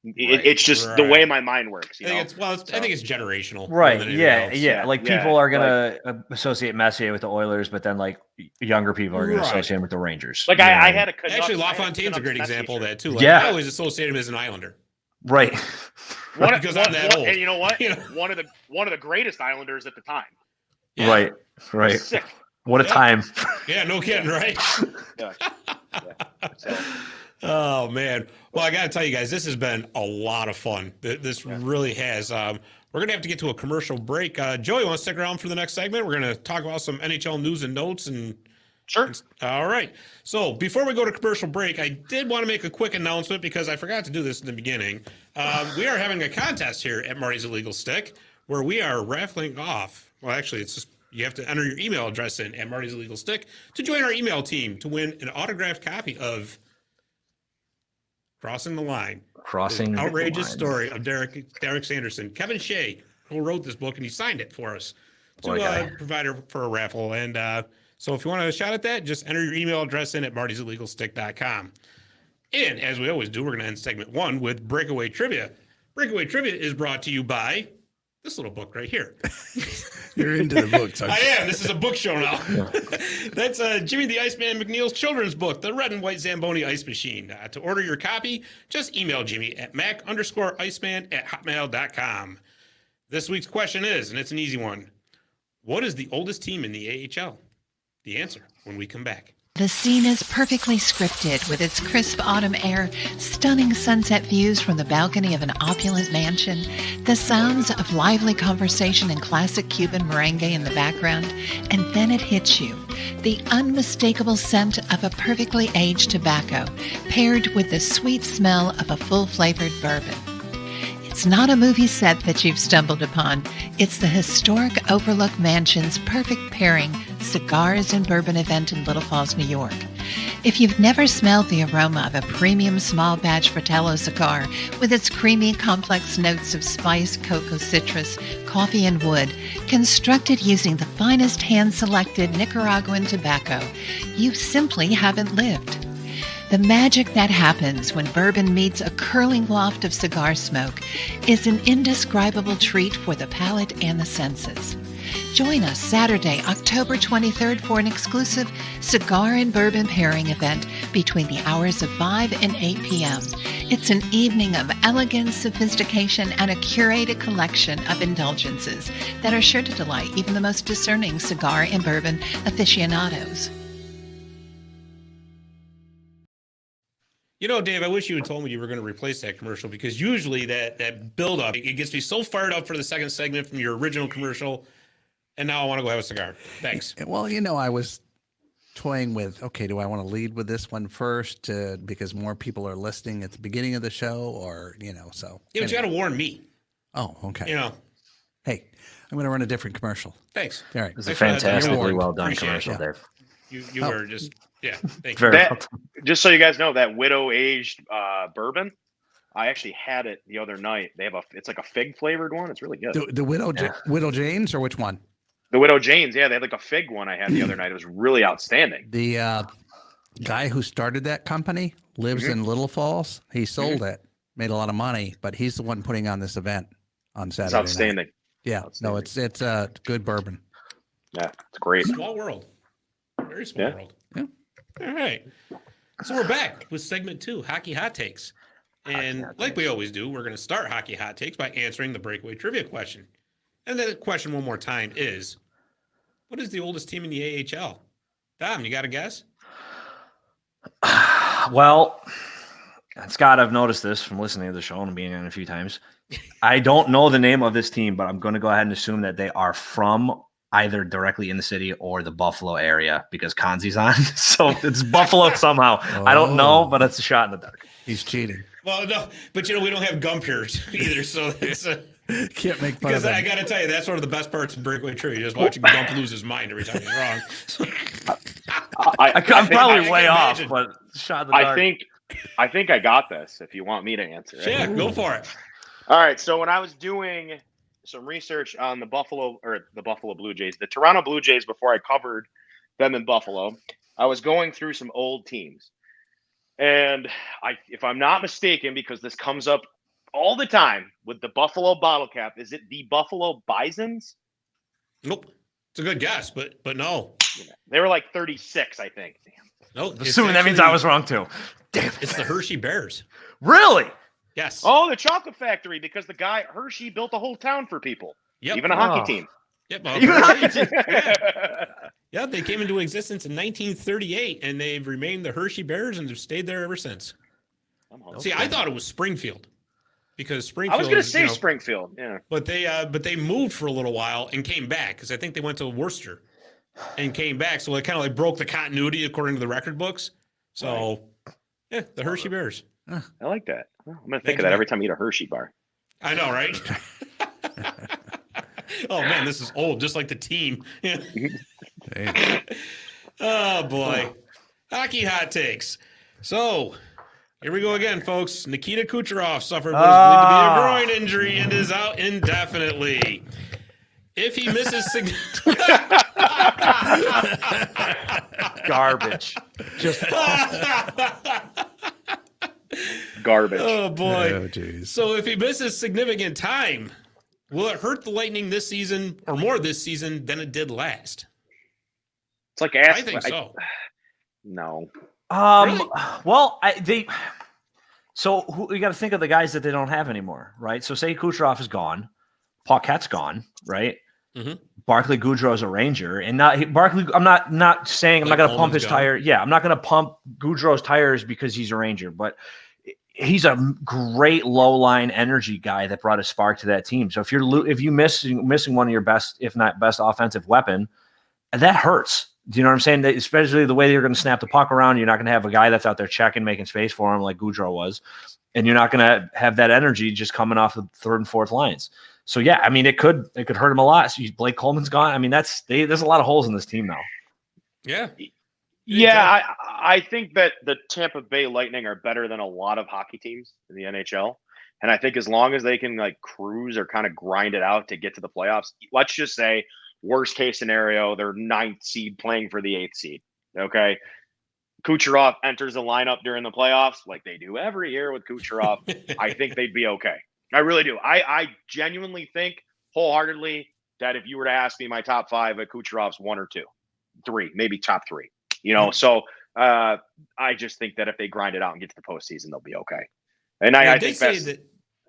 Right, It's just the way my mind works. I think it's generational. Right. more than anything Yeah. else. Like people are gonna associate Messier with the Oilers, but then like younger people are gonna associate him with the Rangers. Like I had a Canucks, actually LaFontaine's a great example of that too. Like, Yeah. I always associate him as an Islander. Right. Because I'm that old. And you know what? One of the greatest Islanders at the time. Yeah. Right. Sick. What a time. Yeah, no kidding, right? Yeah. So, Oh man. Well, I got to tell you guys, this has been a lot of fun. This really has. We're gonna have to get to a commercial break. Joey, want to stick around for the next segment? We're gonna talk about some NHL news and notes and. sure. All right. So before we go to commercial break, I did want to make a quick announcement because I forgot to do this in the beginning. We are having a contest here at Marty's Illegal Stick where we are raffling off. Well, actually, it's just you have to enter your email address in at Marty's Illegal Stick to join our email team to win an autographed copy of Crossing the Line. Crossing The outrageous the line. story of Derek Sanderson. Kevin Shea, who wrote this book, and he signed it for us to provide for a raffle. And so if you want a shot at that, just enter your email address in at martysillegalstick.com. And as we always do, we're going to end segment 1 with Breakaway Trivia. Breakaway Trivia is brought to you by this little book right here. You're into the books, aren't I you? am. This is a book show now. That's Jimmy the Iceman McNeil's children's book, The Red and White Zamboni Ice Machine. To order your copy, just email Jimmy at mac_iceman@hotmail.com. This week's question is, and it's an easy one, what is the oldest team in the AHL? The answer when we come back. The scene is perfectly scripted with its crisp autumn air, stunning sunset views from the balcony of an opulent mansion, the sounds of lively conversation and classic Cuban merengue in the background, and then it hits you. The unmistakable scent of a perfectly aged tobacco paired with the sweet smell of a full-flavored bourbon. It's not a movie set that you've stumbled upon. It's the historic Overlook Mansion's perfect pairing cigars and bourbon event in Little Falls, New York. If you've never smelled the aroma of a premium small batch Fratello cigar with its creamy, complex notes of spice, cocoa, citrus, coffee, and wood, constructed using the finest hand-selected Nicaraguan tobacco, you simply haven't lived. The magic that happens when bourbon meets a curling waft of cigar smoke is an indescribable treat for the palate and the senses. Join us Saturday, October 23rd for an exclusive cigar and bourbon pairing event between the hours of 5 and 8 p.m. It's an evening of elegance, sophistication, and a curated collection of indulgences that are sure to delight even the most discerning cigar and bourbon aficionados. You know, Dave, I wish you had told me you were going to replace that commercial because usually that build-up, it gets me so fired up for the second segment from your original commercial, and now I want to go have a cigar. Thanks. Well, I was toying with, okay, do I want to lead with this one first because more people are listening at the beginning of the show or, so. Yeah, but you got to warn me. Oh, okay. Hey, I'm going to run a different commercial. Thanks. All right. It's a fantastically well done Appreciate commercial, it. Dave. You were just, thank you. Just so you guys know, that widow aged bourbon, I actually had it the other night. It's like a fig flavored one. It's really good. The Widow Jane's or which one? The Widow Jane's, yeah, they had like a fig one I had the other night. It was really outstanding. The guy who started that company lives in Little Falls. He sold it, made a lot of money, but he's the one putting on this event on Saturday. It's outstanding. Night. Yeah, no, it's good bourbon. Yeah, it's great. Small world. Very small world. Yeah. All right. So we're back with segment 2, Hockey Hot Takes. And like we always do, we're going to start Hockey Hot Takes by answering the breakaway trivia question. And the question one more time is, what is the oldest team in the AHL? Dom, you got a guess? Well, Scott, I've noticed this from listening to the show and being on a few times. I don't know the name of this team, but I'm going to go ahead and assume that they are from either directly in the city or the Buffalo area because Konze's on. So it's Buffalo somehow. I don't know, but it's a shot in the dark. He's cheating. Well, no, but we don't have gum here either, so it's can't make fun of because I got to tell you, that's one of the best parts of breakaway trivia, just watching Gump lose his mind every time he's wrong. I'm probably way off, but shot in the dark. I think I got this. If you want me to answer it, yeah, go for it. All right. So when I was doing some research on the Buffalo Blue Jays, the Toronto Blue Jays, before I covered them in Buffalo, I was going through some old teams. And if I'm not mistaken, because this comes up all the time with the Buffalo bottle cap, is it the Buffalo Bisons? Nope. It's a good guess, but no. They were like 36, I think. Damn. Nope. Assuming that means I was wrong too. Damn it. It's the Hershey Bears. Really? Yes. Oh, the chocolate factory, because the guy Hershey built a whole town for people. Yep. Even a hockey team. Yep. Even a hockey team. Yeah, they came into existence in 1938, and they've remained the Hershey Bears and have stayed there ever since. See, I thought it was Springfield, because Springfield. I was going to say Springfield, yeah. But they moved for a little while and came back, because I think they went to Worcester and came back. So it kind of like broke the continuity according to the record books. So, yeah, the Hershey Bears. I like that. I'm going to think of that every time I eat a Hershey bar. I know, right? Oh, man, this is old, just like the team. Oh, boy. Hockey hot takes. So, here we go again, folks. Nikita Kucherov suffered what is believed to be a groin injury and is out indefinitely. If he misses Garbage. Just garbage. Oh, boy. Oh, geez. So if he misses significant time, will it hurt the Lightning this season or more this season than it did last? It's like I think so. No. Really? Well, you got to think of the guys that they don't have anymore, right? So say Kucherov is gone, Paquette's gone, right? Mm-hmm. Barclay Goodrow's a Ranger, and Barclay. I'm not saying I'm not going to pump his tire. Yeah, I'm not going to pump Goodrow's tires because he's a Ranger, but he's a great low line energy guy that brought a spark to that team. So if you missing one of your best, if not best, offensive weapon, that hurts. Do you know what I'm saying? Especially the way you're going to snap the puck around, you're not going to have a guy that's out there checking, making space for him like Goodrow was, and you're not going to have that energy just coming off the third and fourth lines. So yeah, I mean, it could hurt him a lot. So Blake Coleman's gone. I mean, there's a lot of holes in this team now. Yeah. Yeah, I think that the Tampa Bay Lightning are better than a lot of hockey teams in the NHL. And I think as long as they can like cruise or kind of grind it out to get to the playoffs, let's just say worst case scenario, they're 9th seed playing for the 8th seed. Okay. Kucherov enters the lineup during the playoffs like they do every year with Kucherov. I think they'd be okay. I really do. I genuinely think wholeheartedly that if you were to ask me my top 5, Kucherov's 1 or 2, 3, maybe top 3. You know, so I just think that if they grind it out and get to the postseason, they'll be okay. And I think I said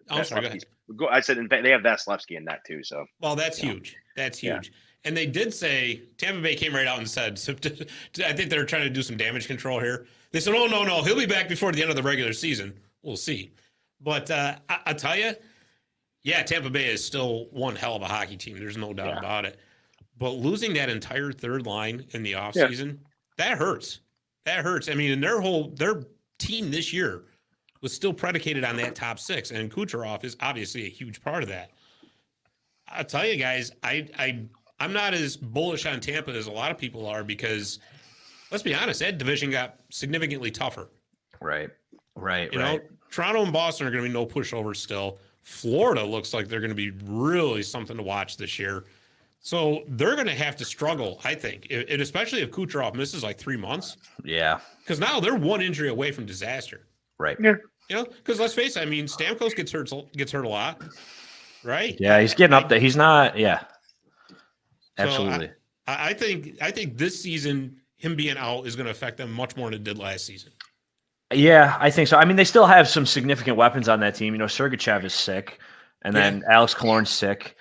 they have Vasilevsky in that too. So that's huge. That's huge. Yeah. And they did say Tampa Bay came right out and said, I think they're trying to do some damage control here. They said, "Oh no, he'll be back before the end of the regular season. We'll see." But I tell you, yeah, Tampa Bay is still one hell of a hockey team. There's no doubt about it. But losing that entire third line in the offseason, that hurts. That hurts. I mean, and their team this year was still predicated on that top 6, and Kucherov is obviously a huge part of that. I'll tell you guys, I'm not as bullish on Tampa as a lot of people are because, let's be honest, that division got significantly tougher. Right. You know, Toronto and Boston are going to be no pushover still. Florida looks like they're going to be really something to watch this year. So they're going to have to struggle, I think, and especially if Kucherov misses like 3 months. Yeah. Because now they're one injury away from disaster. Right. Yeah. You know, because let's face it, I mean, Stamkos gets hurt a lot, right? Yeah, he's getting up there. He's not. Yeah. Absolutely. So I think this season, him being out is going to affect them much more than it did last season. Yeah, I think so. I mean, they still have some significant weapons on that team. You know, Sergachev is sick, and then Alex Killorn's sick.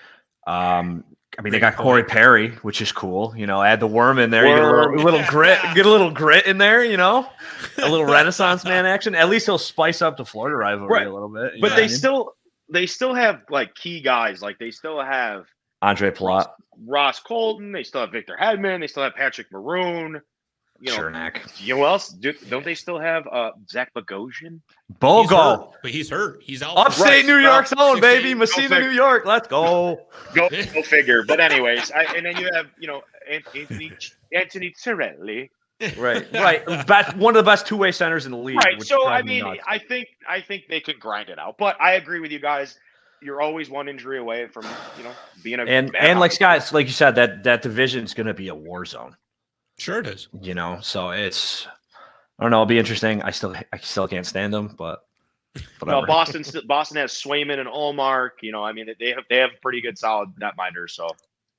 I mean, they got Corey Perry, which is cool. You know, add the worm in there. You get a little grit. Get a little grit in there. You know, a little Renaissance man action. At least he'll spice up the Florida rivalry a little bit. But they still have like key guys. Like they still have Andre Palat, Ross Colton. They still have Victor Hedman. They still have Patrick Maroon. You know, Chernak. You know who else? Don't they still have Zach Bogosian? Bogo. But he's hurt. He's out. Upstate New York's own, baby. Messina, New York. Let's go. Go figure. But anyways, and then you have, you know, Anthony Cirelli. Right. One of the best two-way centers in the league. Right. So I mean, I think they could grind it out. But I agree with you guys. You're always one injury away from, you know, being a and like Scott, like you said, that division is going to be a war zone. Sure it is. You know, so I don't know. It'll be interesting. I still can't stand them, but whatever. No, Boston has Swayman and Allmark. You know, I mean, they have pretty good solid netminders. So,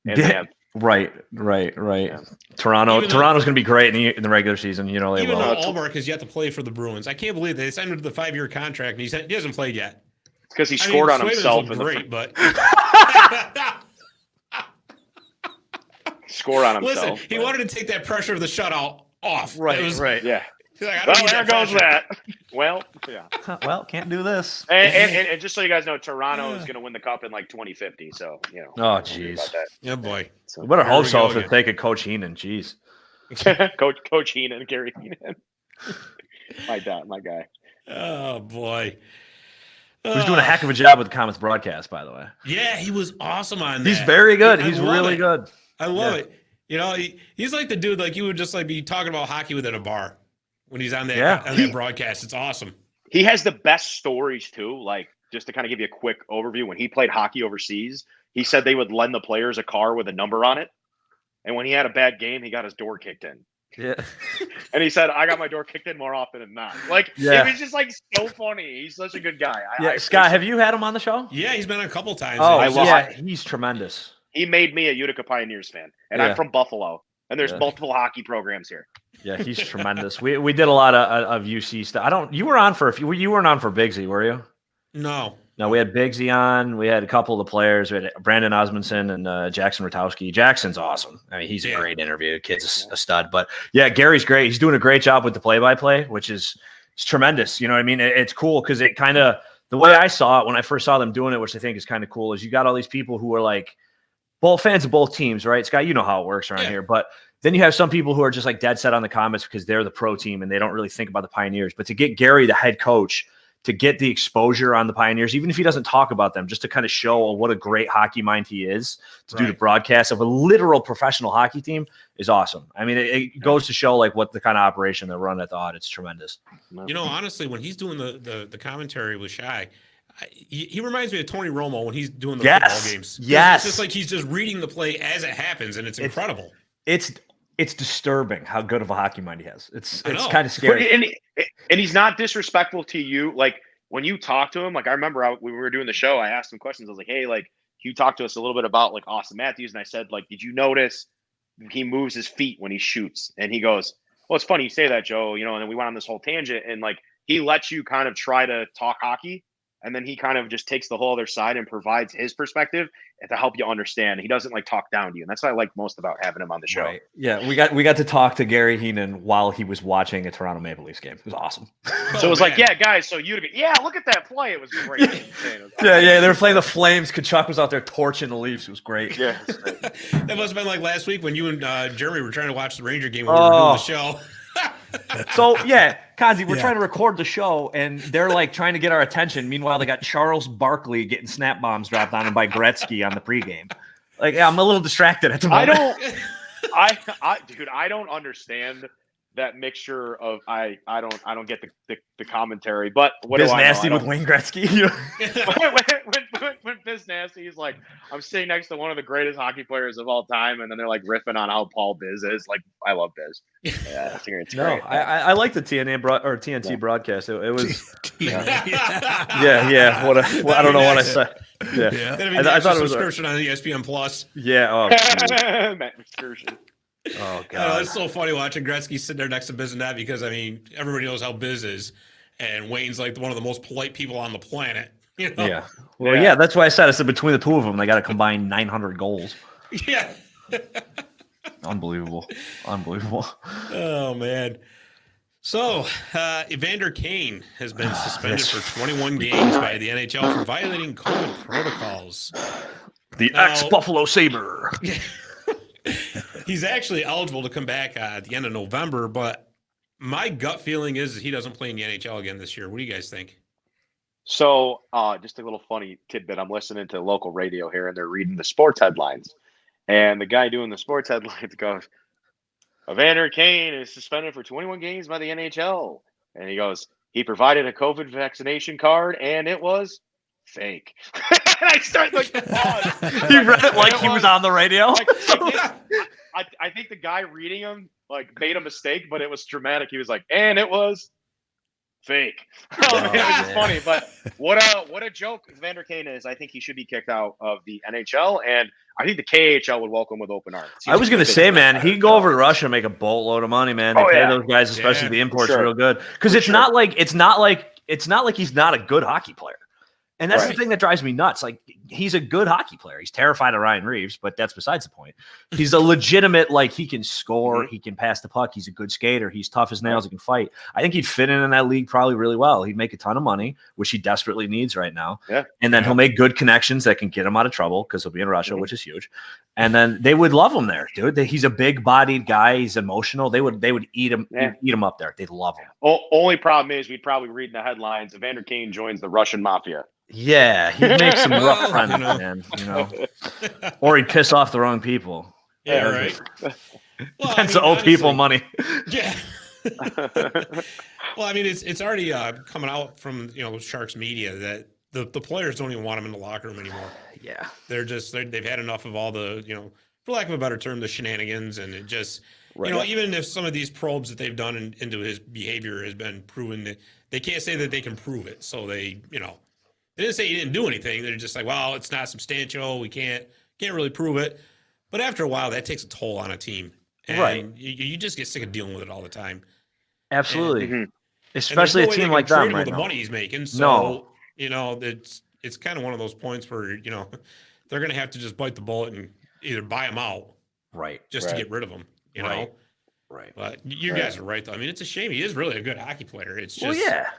and they have, right. Yeah. Toronto's going to be great in the regular season. You know, they even will. though Allmark has yet to play for the Bruins, I can't believe they signed him to the 5-year contract and he hasn't played yet. It's because he scored on himself. But score on himself. Listen, he wanted to take that pressure of the shutout off. Right. Yeah. Like, Well, there goes that. Well, yeah. Well, can't do this. And just so you guys know, Toronto is going to win the cup in like 2050. So, you know. Oh, jeez. Yeah, boy. We better hope so for again. the sake of Coach Heenan. Jeez. Coach Heenan, Gary Heenan. my guy. Oh, boy. Who's doing a heck of a job with the Comets broadcast, by the way. Yeah, he was awesome on that. He's very good. I He's love really it. good. I love it. You know, he's like the dude, like you would just like be talking about hockey within a bar when he's on that broadcast. It's awesome. He has the best stories too. Like, just to kind of give you a quick overview, when he played hockey overseas, he said they would lend the players a car with a number on it. And when he had a bad game, he got his door kicked in. Yeah. And he said, I got my door kicked in more often than not. Like, it was just like so funny. He's such a good guy. Scott, have you had him on the show? Yeah, he's been on a couple times. Oh, he's tremendous. He made me a Utica Pioneers fan. And I'm from Buffalo. And there's multiple hockey programs here. Yeah, he's tremendous. We did a lot of UC stuff. You were on for a few. You weren't on for Bigsy, were you? No, we had Bigsy on. We had a couple of the players. We had Brandon Osmondson and Jackson Rotowski. Jackson's awesome. I mean, he's a great interview. Kid's a stud. But yeah, Gary's great. He's doing a great job with the play-by-play, which is tremendous. You know what I mean? It's cool because it kind of the way I saw it when I first saw them doing it, which I think is kind of cool, is you got all these people who are like both fans of both teams, right? Scott, you know how it works around here, but then you have some people who are just like dead set on the Comets because they're the pro team and they don't really think about the Pioneers. But to get Gary, the head coach, to get the exposure on the Pioneers, even if he doesn't talk about them, just to kind of show what a great hockey mind he is, to do the broadcast of a literal professional hockey team is awesome. I mean, it goes to show like what the kind of operation they run at the Odd. It's tremendous. You know, honestly, when he's doing the commentary with Shy, he reminds me of Tony Romo when he's doing the football games. Yes. It's just like he's just reading the play as it happens, and it's incredible. It's disturbing how good of a hockey mind he has. It's kind of scary. And he's not disrespectful to you. Like, when you talk to him, like, I remember when we were doing the show, I asked him questions. I was like, hey, like, can you talk to us a little bit about, like, Austin Matthews? And I said, like, did you notice he moves his feet when he shoots? And he goes, well, it's funny you say that, Joe. You know, and then we went on this whole tangent. And, like, he lets you kind of try to talk hockey. And then he kind of just takes the whole other side and provides his perspective and to help you understand. He doesn't like talk down to you. And that's what I like most about having him on the show. Right. Yeah, we got to talk to Gary Heenan while he was watching a Toronto Maple Leafs game. It was awesome. So it was like, yeah, guys, so look at that play. It was great. Yeah, they were playing the Flames. Kachuk was out there torching the Leafs. It was great. Yeah. That must have been like last week when you and Jeremy were trying to watch the Ranger game when we were doing the show. So yeah, Konze, we're trying to record the show, and they're like trying to get our attention. Meanwhile, they got Charles Barkley getting snap bombs dropped on him by Gretzky on the pregame. Like, I'm a little distracted at the moment. I don't understand that mixture of I don't get the commentary, but what Biz do I Nasty know? with Wayne Gretzky. when Biz Nasty is like, I'm sitting next to one of the greatest hockey players of all time, and then they're like riffing on how Paul Biz is. Like, I love Biz. Yeah, I think it's great. I like the TNT broadcast. It was yeah. What I don't know what I said. Yeah. I thought it was a subscription on ESPN Plus. Yeah. Oh, Matt excursion. Oh God, it's so funny watching Gretzky sitting there next to Biz and that, because I mean everybody knows how Biz is, and Wayne's like one of the most polite people on the planet. You know? Yeah. Well, yeah, that's why I said between the two of them, they got to combine 900 goals. Yeah. Unbelievable. Oh man. So Evander Kane has been suspended for 21 games by the NHL for violating COVID protocols. The ex-Buffalo Sabre. He's actually eligible to come back at the end of November, but my gut feeling is he doesn't play in the NHL again this year. What do you guys think? So just a little funny tidbit. I'm listening to local radio here, and they're reading the sports headlines. And the guy doing the sports headlines goes, Evander Kane is suspended for 21 games by the NHL. And he goes, he provided a COVID vaccination card, and it was fake. And I start like, he read it like he was on the radio. I think the guy reading him like made a mistake, but it was dramatic. He was like, and it was fake. It was just funny. But what a joke Evander Kane is. I think he should be kicked out of the NHL, and I think the KHL would welcome with open arms. I was going to say, man, he could go over to Russia and make a boatload of money, man. They pay those guys, especially the imports, real good. Because it's not like he's not a good hockey player. And that's the thing that drives me nuts. Like, he's a good hockey player. He's terrified of Ryan Reeves, but that's besides the point. He's a legitimate, like, he can score. He can pass the puck. He's a good skater. He's tough as nails. He can fight. I think he'd fit in that league probably really well. He'd make a ton of money, which he desperately needs right now. Yeah. And then he'll make good connections that can get him out of trouble because he'll be in Russia, which is huge. And then they would love him there, dude. He's a big-bodied guy. He's emotional. They would eat him up there. They'd love him. Only problem is we'd probably read in the headlines, Evander Kane joins the Russian mafia. Yeah, he'd make some rough friends, man. Or he'd piss off the wrong people. Yeah, right. That's old people money. Yeah. Well, I mean, it's already coming out from Sharks media that the players don't even want him in the locker room anymore. Yeah, they've had enough of all the for lack of a better term, the shenanigans, and it just even if some of these probes that they've done into his behavior has been proven, that they can't say that they can prove it. So they They didn't say he didn't do anything. They're just like, well, it's not substantial. We can't really prove it. But after a while, that takes a toll on a team. And you just get sick of dealing with it all the time. Absolutely. Especially a team like that right now. The money he's making. So, it's kind of one of those points where, they're going to have to just bite the bullet and either buy him out. Just to get rid of him, you know? Right. But you guys are right, though. I mean, it's a shame. He is really a good hockey player. It's just. Well, yeah.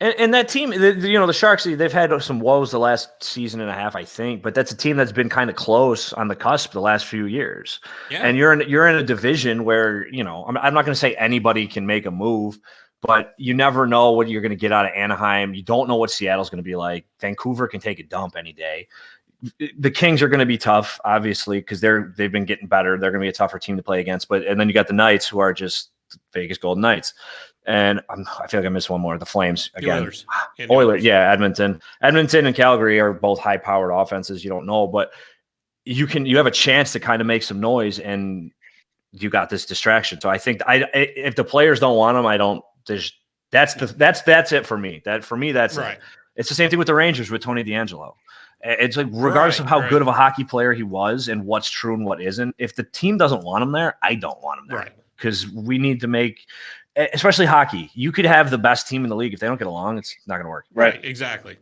And that team, the Sharks, they've had some woes the last season and a half, I think. But that's a team that's been kind of close on the cusp the last few years. Yeah. And you're in a division where I'm not going to say anybody can make a move, but you never know what you're going to get out of Anaheim. You don't know what Seattle's going to be like. Vancouver can take a dump any day. The Kings are going to be tough, obviously, because they've been getting better. They're going to be a tougher team to play against. And then you got the Knights, who are just Vegas Golden Knights. And I feel like I missed one more. The Flames again. Oilers. Yeah, Edmonton and Calgary are both high-powered offenses. You don't know, but you have a chance to kind of make some noise, and you got this distraction. So I think if the players don't want them, I don't. That's it for me. That's right. It's the same thing with the Rangers with Tony DeAngelo. It's like regardless of how good of a hockey player he was and what's true and what isn't. If the team doesn't want him there, I don't want him there. Right. Because we need to make. Especially hockey, you could have the best team in the league. If they don't get along, it's not going to work. Right. Exactly.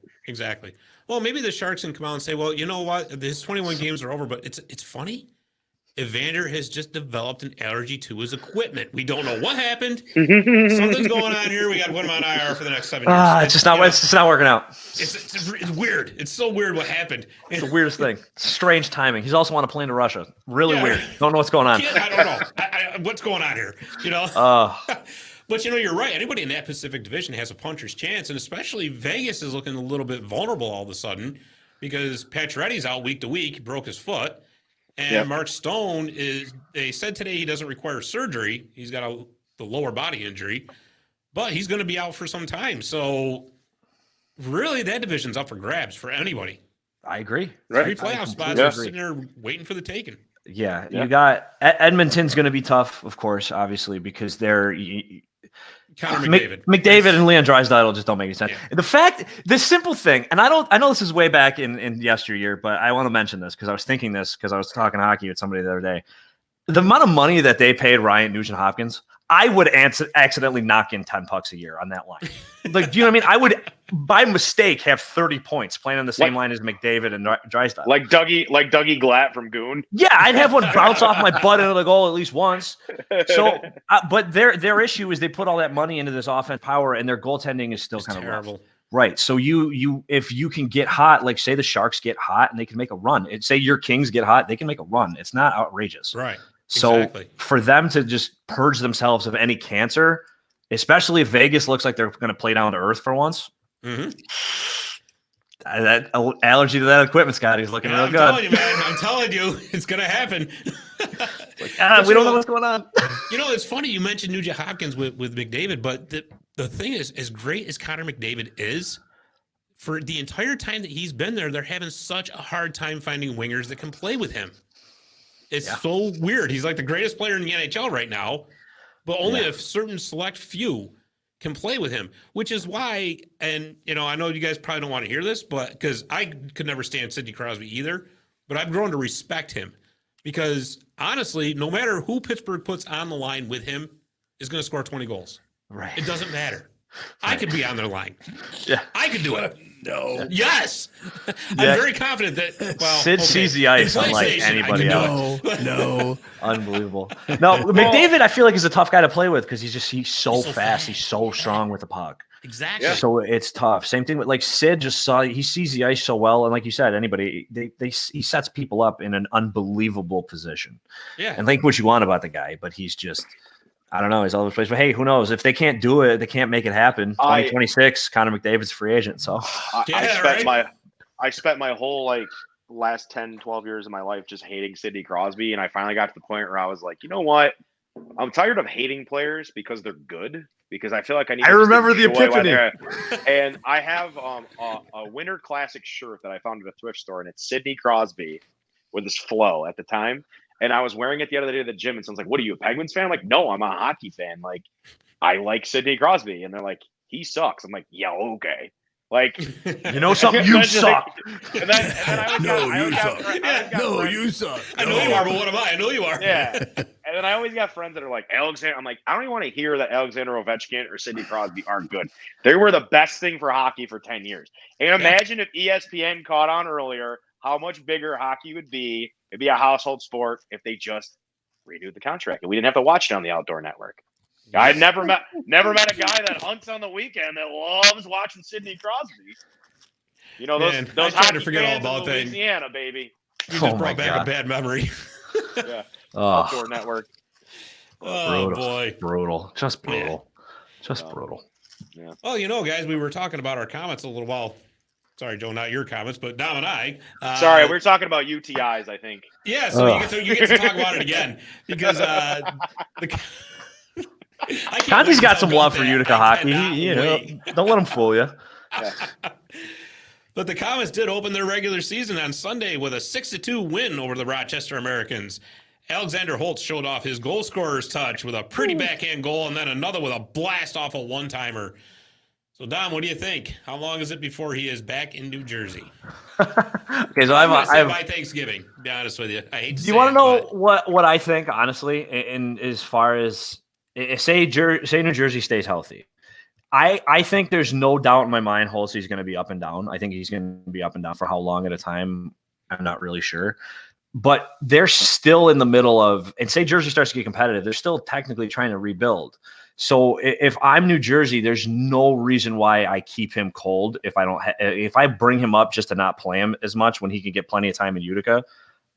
Well, maybe the Sharks can come out and say, well, you know what? His 21 games are over, but it's funny. Evander has just developed an allergy to his equipment. We don't know what happened. Something's going on here. We got to put him on IR for the next 7 years. It's just not working out. It's weird. It's so weird what happened. It's the weirdest thing. Strange timing. He's also on a plane to Russia. Really weird. Don't know what's going on. I don't know. What's going on here? But you're right. Anybody in that Pacific Division has a puncher's chance, and especially Vegas is looking a little bit vulnerable all of a sudden because Pacioretty's out week to week, broke his foot. And Mark Stone they said today he doesn't require surgery. He's got the lower body injury, but he's going to be out for some time. So really that division's up for grabs for anybody. I agree. Right. 3 playoff spots are sitting there waiting for the taking. Yeah. You got Edmonton's going to be tough, of course, obviously, because they're Connor McDavid. McDavid and Leon Draisaitl just don't make any sense. Yeah. The simple thing, and I know this is way back in yesteryear, but I want to mention this because I was thinking this because I was talking hockey with somebody the other day. The amount of money that they paid Ryan Nugent-Hopkins, I would accidentally knock in 10 pucks a year on that line. Like, do you know what I mean? I would, by mistake, have 30 points playing on the same line as McDavid and Draisaitl. Like Dougie Glatt from Goon. Yeah, I'd have one bounce off my butt into the goal at least once. So, but their issue is they put all that money into this offense power, and their goaltending is still kind of terrible. Rough. Right. So if you can get hot, like say the Sharks get hot and they can make a run. Say your Kings get hot, they can make a run. It's not outrageous. Right. So for them to just purge themselves of any cancer, especially if Vegas looks like they're going to play down to earth for once, that allergy to that equipment, Scotty, is looking real good. I'm telling you, man. I'm telling you, it's going to happen. We don't know what's going on. It's funny you mentioned Nugent Hopkins with McDavid, but the thing is, as great as Connor McDavid is, for the entire time that he's been there, they're having such a hard time finding wingers that can play with him. It's so weird. He's like the greatest player in the NHL right now, but only a certain select few can play with him, which is why, and I know you guys probably don't want to hear this, but because I could never stand Sidney Crosby either, but I've grown to respect him because honestly, no matter who Pittsburgh puts on the line with him is going to score 20 goals. Right. It doesn't matter. I could be on their line. Yeah. I could do it. No. Yes. I'm very confident that, Sid sees the ice unlike anybody else. No. Unbelievable. No, McDavid, I feel like, is a tough guy to play with because he's so fast. He's so strong with the puck. Exactly. Yeah. So it's tough. Same thing with like Sid he sees the ice so well. And like you said, anybody, he sets people up in an unbelievable position. Yeah. And think what you want about the guy, but he's just, I don't know. He's all over the place. But hey, who knows? If they can't do it, they can't make it happen. 2026, Connor McDavid's free agent. So I spent my whole last 10, 12 years of my life just hating Sidney Crosby. And I finally got to the point where I was like, you know what? I'm tired of hating players because they're good. Because I feel like I remember the epiphany. And I have a Winter Classic shirt that I found at a thrift store, and it's Sidney Crosby with his flow at the time. And I was wearing it the other day at the gym, and someone's like, "What are you, a Penguins fan?" I'm like, "No, I'm a hockey fan. Like, I like Sidney Crosby." And they're like, "He sucks." I'm like, "Yeah, okay." Like, something, you suck. And then you suck. I know you are, but what am I? I know you are. Yeah. And then I always got friends that are like, Alexander. I'm like, I don't even want to hear that Alexander Ovechkin or Sidney Crosby aren't good. They were the best thing for hockey for 10 years. And imagine if ESPN caught on earlier how much bigger hockey would be. It'd be a household sport if they just renewed the contract and we didn't have to watch it on the Outdoor Network. I've never met a guy that hunts on the weekend that loves watching Sidney Crosby. Those I tried to forget all about that. Louisiana, baby. You just brought back a bad memory. Yeah. Outdoor Network. Oh, boy. Brutal. Just brutal. Just brutal. Yeah. Well, guys, we were talking about our comments a little while. Sorry, Joe, not your comments, but Dom and I. Sorry, we were talking about UTIs, I think. Yeah, so you get to talk about it again because Conze's got some love for Utica hockey. Don't let him fool you. Yeah. But the Comets did open their regular season on Sunday with a 6-2 win over the Rochester Americans. Alexander Holtz showed off his goal scorer's touch with a pretty backhand goal and then another with a blast off a one-timer. So, Dom, what do you think? How long is it before he is back in New Jersey? Okay, so I'm by Thanksgiving, to be honest with you. I hate to say Do you want to know but... what I think, honestly, in as far as say New Jersey stays healthy? I think there's no doubt in my mind Holtz is going to be up and down. I think he's going to be up and down for how long at a time, I'm not really sure. But they're still in the middle of, and say Jersey starts to get competitive, they're still technically trying to rebuild. So if I'm New Jersey, there's no reason why I keep him cold. If I bring him up just to not play him as much when he can get plenty of time in Utica,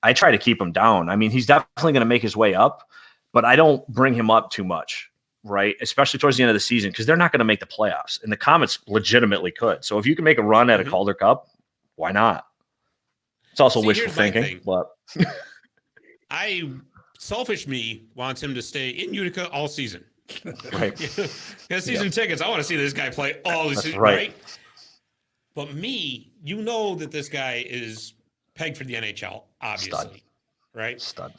I try to keep him down. I mean, he's definitely going to make his way up, but I don't bring him up too much, right? Especially towards the end of the season, because they're not going to make the playoffs, and the Comets legitimately could. So if you can make a run at a Calder Cup, why not? It's also wishful thinking, but selfish me wants him to stay in Utica all season. Right. Got season tickets. I want to see this guy play all the season, right? But me, that this guy is pegged for the NHL, obviously. Stud. Right? Stud.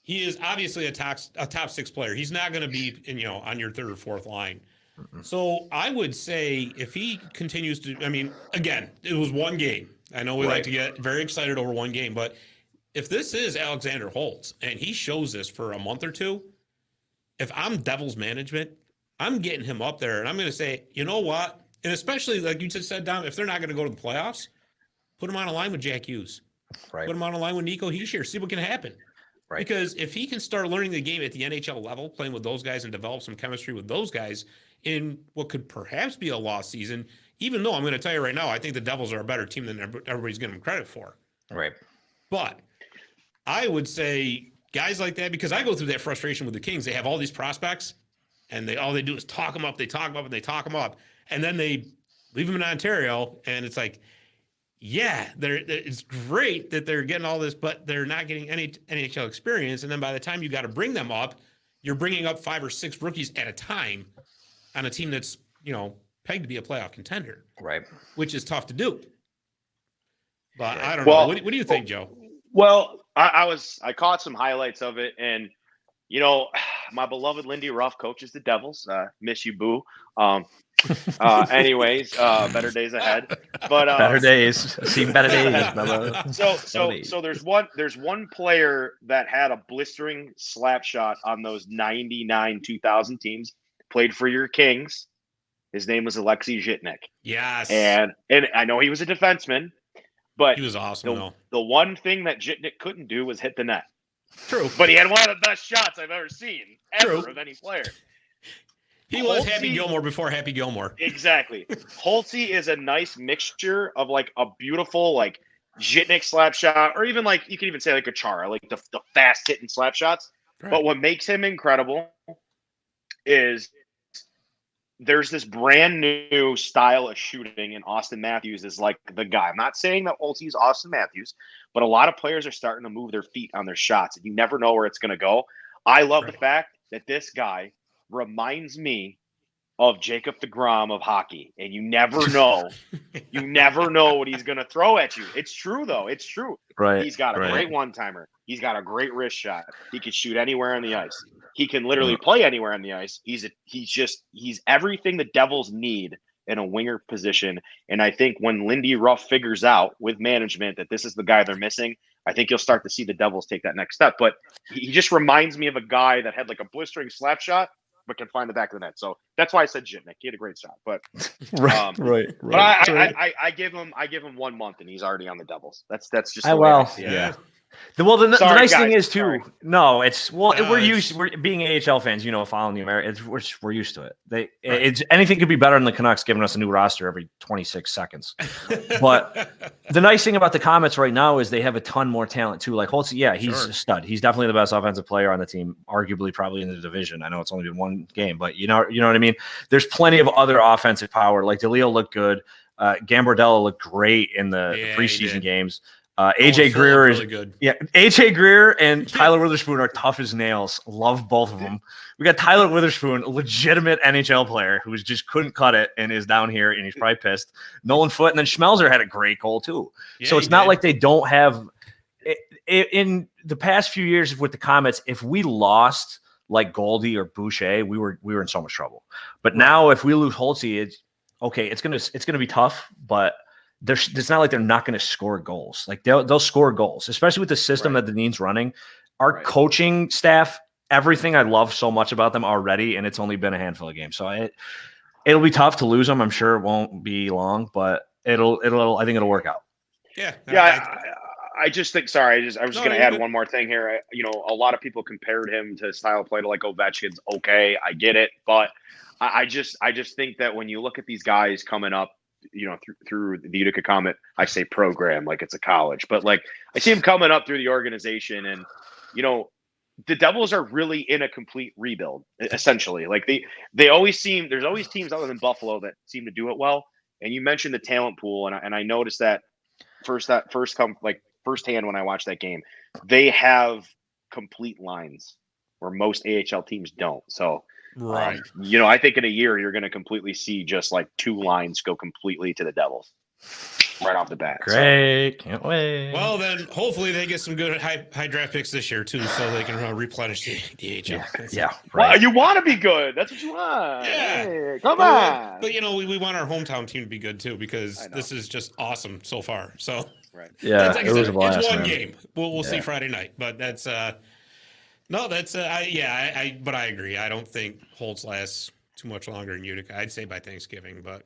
He is obviously a top six player. He's not going to be on your third or fourth line. Mm-mm. So I would say if he continues to, again, it was one game. I know we like to get very excited over one game, but if this is Alexander Holtz and he shows this for a month or two, if I'm Devils management, I'm getting him up there and I'm going to say, you know what? And especially like you just said, Dom, if they're not going to go to the playoffs, put him on a line with Jack Hughes. Right. Put him on a line with Nico Hischier. See what can happen. Right. Because if he can start learning the game at the NHL level, playing with those guys and develop some chemistry with those guys in what could perhaps be a lost season, even though I'm going to tell you right now, I think the Devils are a better team than everybody's giving them credit for. Right. But I would say guys like that, because I go through that frustration with the Kings. They have all these prospects, and all they do is talk them up. They talk them up, and they talk them up. And then they leave them in Ontario, and it's like, yeah, it's great that they're getting all this, but they're not getting any NHL experience. And then by the time you got to bring them up, you're bringing up 5 or 6 rookies at a time on a team that's, pegged to be a playoff contender. Right. Which is tough to do. But I don't know. What do you think, Joe? Well, I caught some highlights of it, and my beloved Lindy Ruff coaches the Devils. Miss you, boo. Anyways, better days ahead. But better days, see better days, brother. So there's one player that had a blistering slap shot on those 99 2000 teams. Played for your Kings. His name was Alexey Zhitnik. Yes, and I know he was a defenseman, but he was awesome. The one thing that Zhitnik couldn't do was hit the net. True, but he had one of the best shots I've ever seen of any player. He was Happy Gilmore before Happy Gilmore. Exactly. Holtzy is a nice mixture of like a beautiful like Zhitnik slap shot, or even like you can even say like a Chara, like the fast hitting slap shots. Right. But what makes him incredible is there's this brand new style of shooting, and Austin Matthews is like the guy. I'm not saying that Holtzy is Austin Matthews, but a lot of players are starting to move their feet on their shots, and you never know where it's going to go. I love the fact that this guy reminds me of Jacob deGrom of hockey, and you never know. You never know what he's going to throw at you. It's true, though. It's true. Right. He's got a great one-timer. He's got a great wrist shot. He can shoot anywhere on the ice. He can literally play anywhere on the ice. He's everything the Devils need in a winger position. And I think when Lindy Ruff figures out with management that this is the guy they're missing, I think you'll start to see the Devils take that next step. But he just reminds me of a guy that had like a blistering slap shot, but can find the back of the net. So that's why I said Zhitnik. He had a great shot. But right. But I give him 1 month and he's already on the Devils. That's just the way I see it. Yeah. The nice guys, thing is too. sorry. No, we're being AHL fans. Following the America, we're used to it. It's anything could be better than the Canucks giving us a new roster every 26 seconds. But the nice thing about the Comets right now is they have a ton more talent too. Like Holtzy, he's a stud. He's definitely the best offensive player on the team, arguably probably in the division. I know it's only been one game, but you know what I mean. There's plenty of other offensive power. Like DeLeo looked good. Gambardella looked great in the preseason games. AJ Greer is really good. Yeah, AJ Greer and Tyler Witherspoon are tough as nails. Love both of them. We got Tyler Witherspoon, a legitimate NHL player who just couldn't cut it and is down here and he's probably pissed. Nolan Foote, and then Schmelzer had a great goal too. Yeah, so it's not like they don't have in the past few years with the Comets. If we lost like Goldie or Boucher, we were in so much trouble. But now if we lose Holtzy, it's okay. It's gonna be tough, but it's not like they're not going to score goals. Like they'll score goals, especially with the system that the Dean's running. Our coaching staff, everything I love so much about them already, and it's only been a handful of games. So it'll be tough to lose them. I'm sure it won't be long, but I think it'll work out. Yeah. I just think. Sorry, I was just going to add one more thing here. A lot of people compared him to style of play to like Ovechkin's. Okay, I get it, but I just think that when you look at these guys coming up, through the Utica Comet, I say program like it's a college, but like I see him coming up through the organization, and the Devils are really in a complete rebuild essentially. Like there's always teams other than Buffalo that seem to do it well. And you mentioned the talent pool, and I noticed that firsthand when I watched that game, they have complete lines where most AHL teams don't. So. Right. I think in a year you're going to completely see just like two lines go completely to the Devils right off the bat. Great. So. Can't wait. Well, then hopefully they get some good high draft picks this year too, so they can replenish the AHL. Yeah. Right. Well, you want to be good. That's what you want. Yeah. Hey, come on. But we want our hometown team to be good too, because this is just awesome so far. So right. Yeah. Like it's one game. We'll see Friday night, but that's No, that's but I agree. I don't think Holtz lasts too much longer in Utica. I'd say by Thanksgiving, but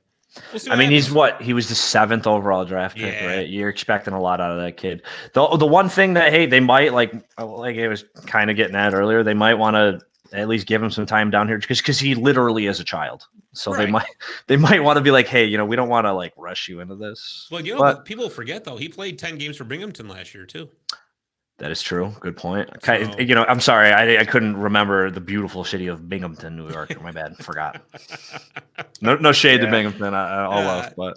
we'll see. He was the 7th overall draft pick, right? You're expecting a lot out of that kid. The one thing that they might like it was kind of getting at earlier, they might want to at least give him some time down here because he literally is a child. So they might want to be like, hey, we don't want to like rush you into this. Well, but people forget though, he played 10 games for Binghamton last year too. That is true. Good point. I'm sorry. I couldn't remember the beautiful city of Binghamton, New York. My bad. Forgot. No shade to Binghamton. All love, but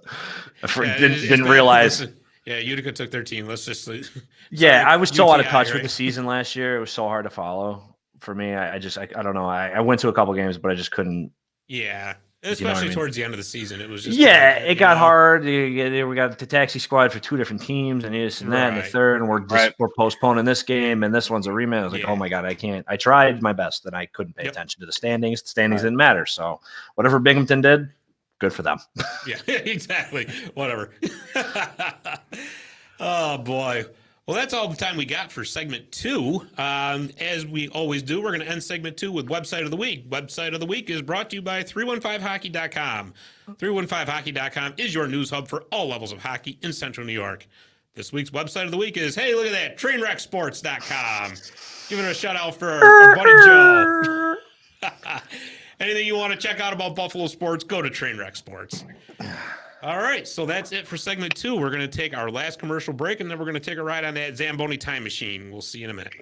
I didn't realize. Utica took their team. Let's just. I was so out of touch with the season last year. It was so hard to follow for me. I don't know. I went to a couple games, but I just couldn't. Yeah. Especially towards the end of the season, it was just it got hard. We got the taxi squad for 2 different teams, and this and that, and the third, and we're postponing this game, and this one's a rematch. I was like, oh my god, I can't. I tried my best, and I couldn't pay attention to the standings. The standings didn't matter. So whatever Binghamton did, good for them. Yeah, exactly. Whatever. Oh boy. Well, that's all the time we got for segment 2. As we always do, we're going to end segment 2 with Website of the Week. Website of the Week is brought to you by 315hockey.com. 315hockey.com is your news hub for all levels of hockey in Central New York. This week's Website of the Week is, hey, look at that, trainwrecksports.com. Giving a shout out for our buddy Joe. Anything you want to check out about Buffalo sports, go to Trainwreck Sports. All right, so that's it for segment 2. We're going to take our last commercial break, and then we're going to take a ride on that Zamboni time machine. We'll see you in a minute.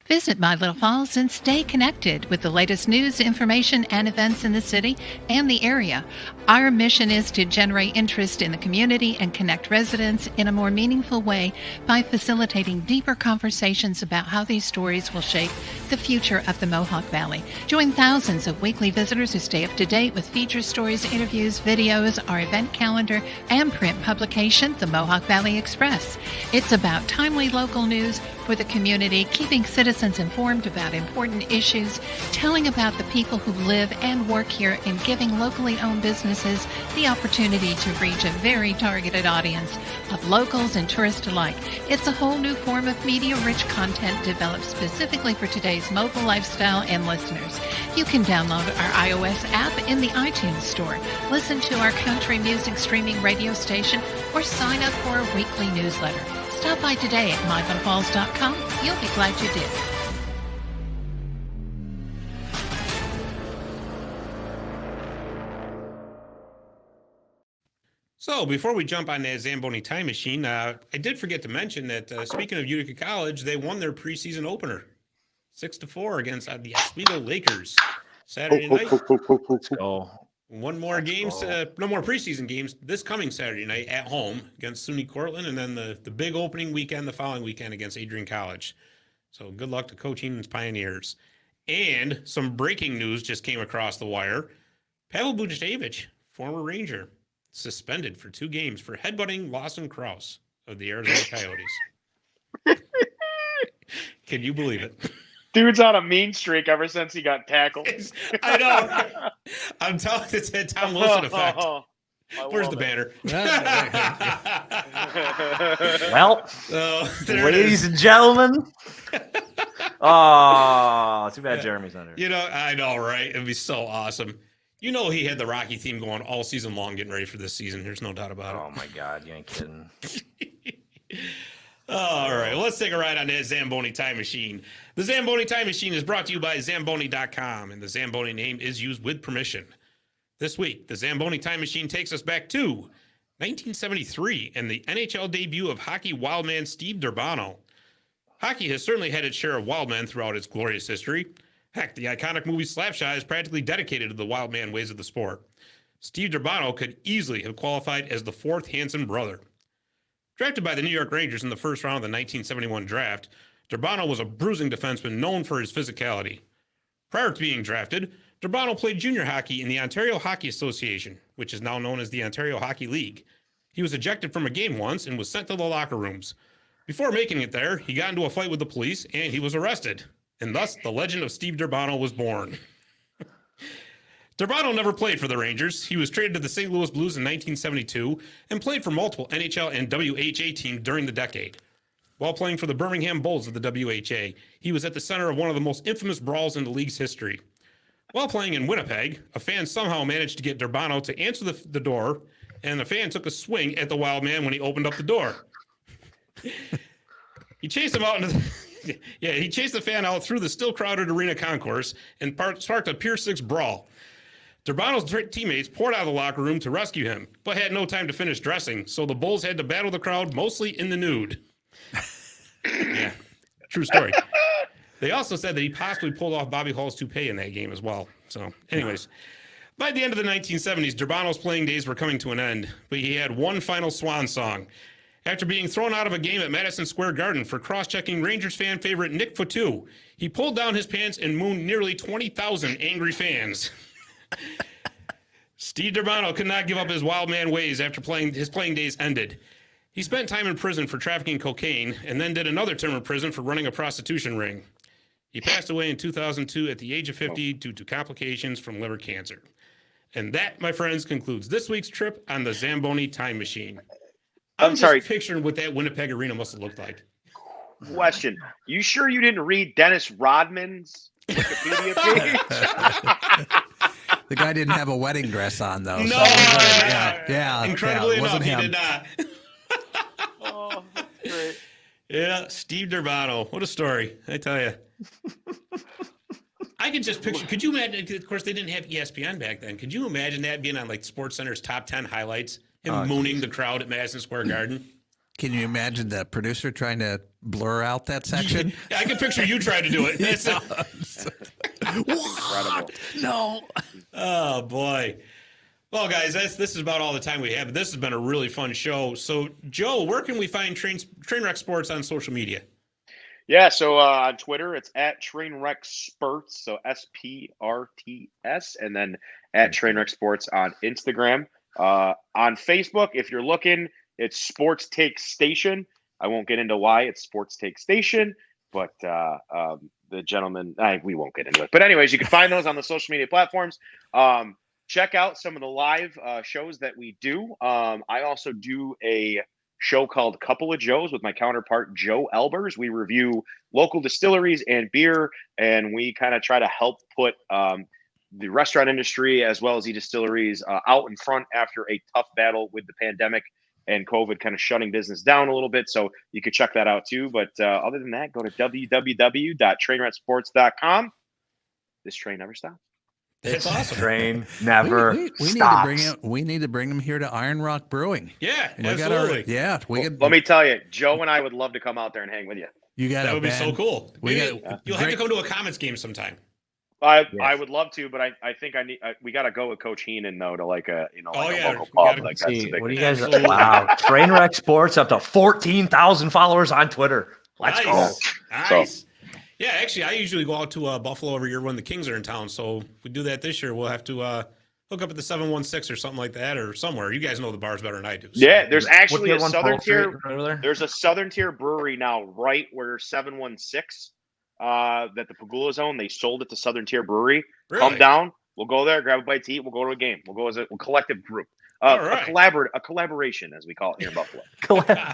Visit My Little Falls and stay connected with the latest news, information, and events in the city and the area. Our mission is to generate interest in the community and connect residents in a more meaningful way by facilitating deeper conversations about how these stories will shape the future of the Mohawk Valley. Join thousands of weekly visitors who stay up to date with feature stories, interviews, videos, our event calendar, and print publication, the Mohawk Valley Express. It's about timely local news for the community, keeping citizens informed about important issues, telling about the people who live and work here, and giving locally owned businesses the opportunity to reach a very targeted audience of locals and tourists alike. It's a whole new form of media-rich content developed specifically for today's mobile lifestyle and listeners. You can download our iOS app in the iTunes Store, listen to our country music streaming radio station, or sign up for a weekly newsletter. Stop by today at mylittlefalls.com. You'll be glad you did. So before we jump on that Zamboni time machine, I did forget to mention that speaking of Utica College, they won their preseason opener 6-4 against the Oswego Lakers Saturday night. Let's go. One more games, no more preseason games this coming Saturday night at home against SUNY Cortland, and then the big opening weekend the following weekend against Adrian College. So good luck to Coach Heenan's Pioneers. And some breaking news just came across the wire. Pavel Buchnevich, former Ranger, suspended for 2 games for headbutting Lawson Krause of the Arizona Coyotes. Can you believe it? Dude's on a mean streak ever since he got tackled. I know. I'm telling you, it's a Tom Wilson effect. Where's the banner? Well, ladies and gentlemen. Oh, too bad Jeremy's not here. You know, I know, right? It'd be so awesome. You know, he had the Rocky theme going all season long, getting ready for this season. There's no doubt about it. Oh my God, you ain't kidding. All right, well, let's take a ride on that Zamboni time machine. The Zamboni time machine is brought to you by Zamboni.com, and the Zamboni name is used with permission. This week, the Zamboni time machine takes us back to 1973 and the NHL debut of hockey wildman Steve Durbano. Hockey has certainly had its share of wildmen throughout its glorious history. Heck, the iconic movie Slapshot is practically dedicated to the wildman ways of the sport. Steve Durbano could easily have qualified as the 4th Hanson brother. Drafted by the New York Rangers in the first round of the 1971 draft, Durbano was a bruising defenseman known for his physicality. Prior to being drafted, Durbano played junior hockey in the Ontario Hockey Association, which is now known as the Ontario Hockey League. He was ejected from a game once and was sent to the locker rooms. Before making it there, he got into a fight with the police and he was arrested. And thus, the legend of Steve Durbano was born. Durbano never played for the Rangers. He was traded to the St. Louis Blues in 1972 and played for multiple NHL and WHA teams during the decade. While playing for the Birmingham Bulls of the WHA, he was at the center of one of the most infamous brawls in the league's history. While playing in Winnipeg, a fan somehow managed to get Durbano to answer the door, and the fan took a swing at the wild man when he opened up the door. He chased him out into he chased the fan out through the still crowded arena concourse and sparked a Pier 6 brawl. Durbano's teammates poured out of the locker room to rescue him, but had no time to finish dressing, so the Bulls had to battle the crowd mostly in the nude. Yeah, true story. They also said that he possibly pulled off Bobby Hall's toupee in that game as well. So, anyways, by the end of the 1970s, Durbano's playing days were coming to an end, but he had one final swan song. After being thrown out of a game at Madison Square Garden for cross-checking Rangers fan favorite Nick Fotu, he pulled down his pants and mooned nearly 20,000 angry fans. Steve Durbano could not give up his wild man ways after his playing days ended. He spent time in prison for trafficking cocaine and then did another term in prison for running a prostitution ring. He passed away in 2002 at the age of 50 due to complications from liver cancer. And that, my friends, concludes this week's trip on the Zamboni time machine. I'm sorry. Just picturing what that Winnipeg Arena must have looked like. Question. You sure you didn't read Dennis Rodman's Wikipedia page? The guy didn't have a wedding dress on, though. No. So yeah. Incredibly enough, he him. did not. Oh, great. Yeah, Steve Durbano. What a story, I tell you. I could just picture, could you imagine, of course, they didn't have ESPN back then. Could you imagine that being on like SportsCenter's top 10 highlights? Him mooning the crowd at Madison Square Garden? Can you imagine the producer trying to blur out that section? Yeah, I can picture you trying to do it. That's incredible. No. Oh, boy. Well, guys, this is about all the time we have. But this has been a really fun show. So, Joe, where can we find Trainwreck Sports on social media? Yeah, so on Twitter, it's at Trainwreck Spurts, so SPRTS, and then at Trainwreck Sports on Instagram. On Facebook, if you're looking, it's Sports Take Station. I won't get into why it's Sports Take Station, but the gentleman, we won't get into it. But anyways, you can find those on the social media platforms. Check out some of the live shows that we do. I also do a show called Couple of Joes with my counterpart, Joe Elbers. We review local distilleries and beer, and we kind of try to help put the restaurant industry as well as the distilleries out in front after a tough battle with the pandemic and COVID kind of shutting business down a little bit. So you could check that out too. But other than that, go to www.trainwrecksports.com. This train never stops. That's awesome. Train never stops. We need to bring him here to Iron Rock Brewing. Yeah, absolutely. Let me tell you, Joe and I would love to come out there and hang with you. That would be so cool. You'll have to come to a Comets game sometime. I would love to, but I think we got to go with Coach Heenan though to like a local pub. Like, that's a big what do you thing. guys? Wow, Trainwreck Sports up to 14,000 followers on Twitter. Let's go. Nice. Yeah, actually, I usually go out to Buffalo every year when the Kings are in town. So if we do that this year, we'll have to hook up at the 716 or something like that, or somewhere. You guys know the bars better than I do. So. Yeah, there's actually a Southern Tier. There's a Southern Tier brewery now, right where 716. That the Pegulas own. They sold it to Southern Tier Brewery. Really? Come down. We'll go there, grab a bite to eat. We'll go to a game. We'll go as a collective group. Right. A collaboration, as we call it here in Buffalo.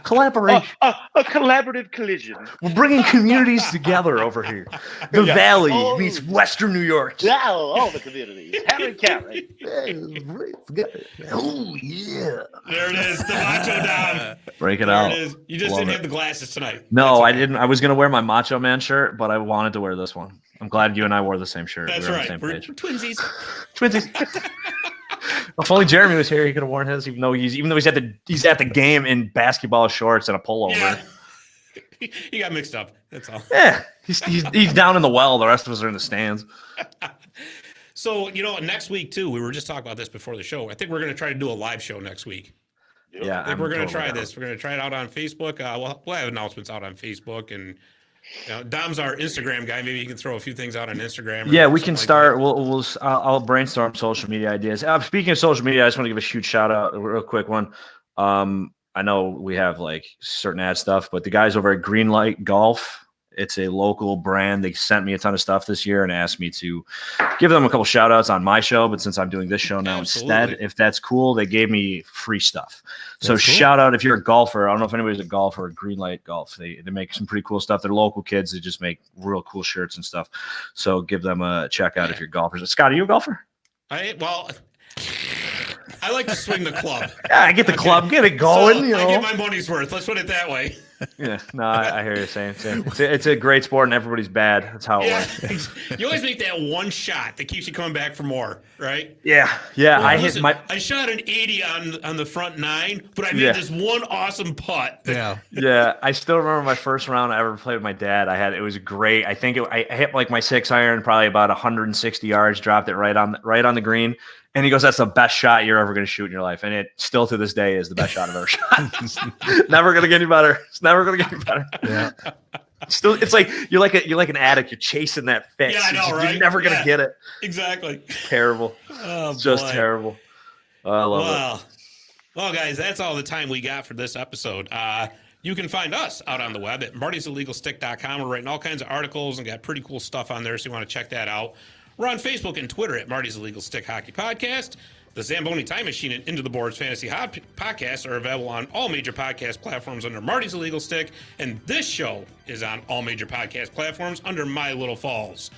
Collaboration. A collaborative collision. We're bringing communities together over here. The Valley meets Western New York. All the communities. Harry Carey. Oh, yeah. There it is. The Macho Dom. Break it out. There it is. You just didn't have the glasses tonight. No, I didn't. I was going to wear my Macho Man shirt, but I wanted to wear this one. I'm glad you and I wore the same shirt. That's right. We're twinsies. If only Jeremy was here, he could have worn his. Even though he's at the game in basketball shorts and a pullover. Yeah. He got mixed up. That's all. Yeah, he's down in the well. The rest of us are in the stands. So next week too. We were just talking about this before the show. I think we're going to try to do a live show next week. Yeah, I think we're going to try this. We're going to try it out on Facebook. We'll have announcements out on Facebook, and Dom's our Instagram guy. Maybe he can throw a few things out on Instagram. Yeah, we can start. I'll brainstorm social media ideas. Speaking of social media, I just want to give a huge shout out, a real quick one. I know we have like certain ad stuff, but the guys over at Greenlight Golf, it's a local brand. They sent me a ton of stuff this year and asked me to give them a couple shout outs on my show. But since I'm doing this show now instead, if that's cool, they gave me free stuff. So shout out if you're a golfer. I don't know if anybody's a golfer at Greenlight Golf. They make some pretty cool stuff. They're local kids. They just make real cool shirts and stuff. So give them a check out if you're golfers. Scott, are you a golfer? I like to swing the club. Yeah, I get the club, get it going. So I get my money's worth. Let's put it that way. Yeah, no, I hear you saying. It's a great sport, and everybody's bad. That's how it works. You always make that one shot that keeps you coming back for more, right? Yeah. Well, I shot an 80 on the front 9, but I made this one awesome putt. Yeah. I still remember my first round I ever played with my dad. It was great. I think I hit like my 6-iron, probably about 160 yards, dropped it right on the green. And he goes, "That's the best shot you're ever going to shoot in your life." And it still to this day is the best shot I've ever shot. Never going to get any better. It's never going to get any better. Yeah. Still, it's like you're like an addict. You're chasing that fix. Yeah, I know, right? You're never going to get it. Exactly. Terrible. Oh, just terrible. I love it. Well, guys, that's all the time we got for this episode. You can find us out on the web at martysillegalstick.com. We're writing all kinds of articles and got pretty cool stuff on there, so you want to check that out. We're on Facebook and Twitter at Marty's Illegal Stick Hockey Podcast. The Zamboni Time Machine and Into the Boards Fantasy Podcasts are available on all major podcast platforms under Marty's Illegal Stick, and this show is on all major podcast platforms under My Little Falls.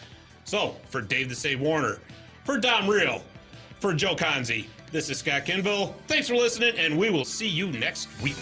So, for Dave the Save Warner, for Dom Real, for Joe Konze, this is Scott Kinville. Thanks for listening, and we will see you next week.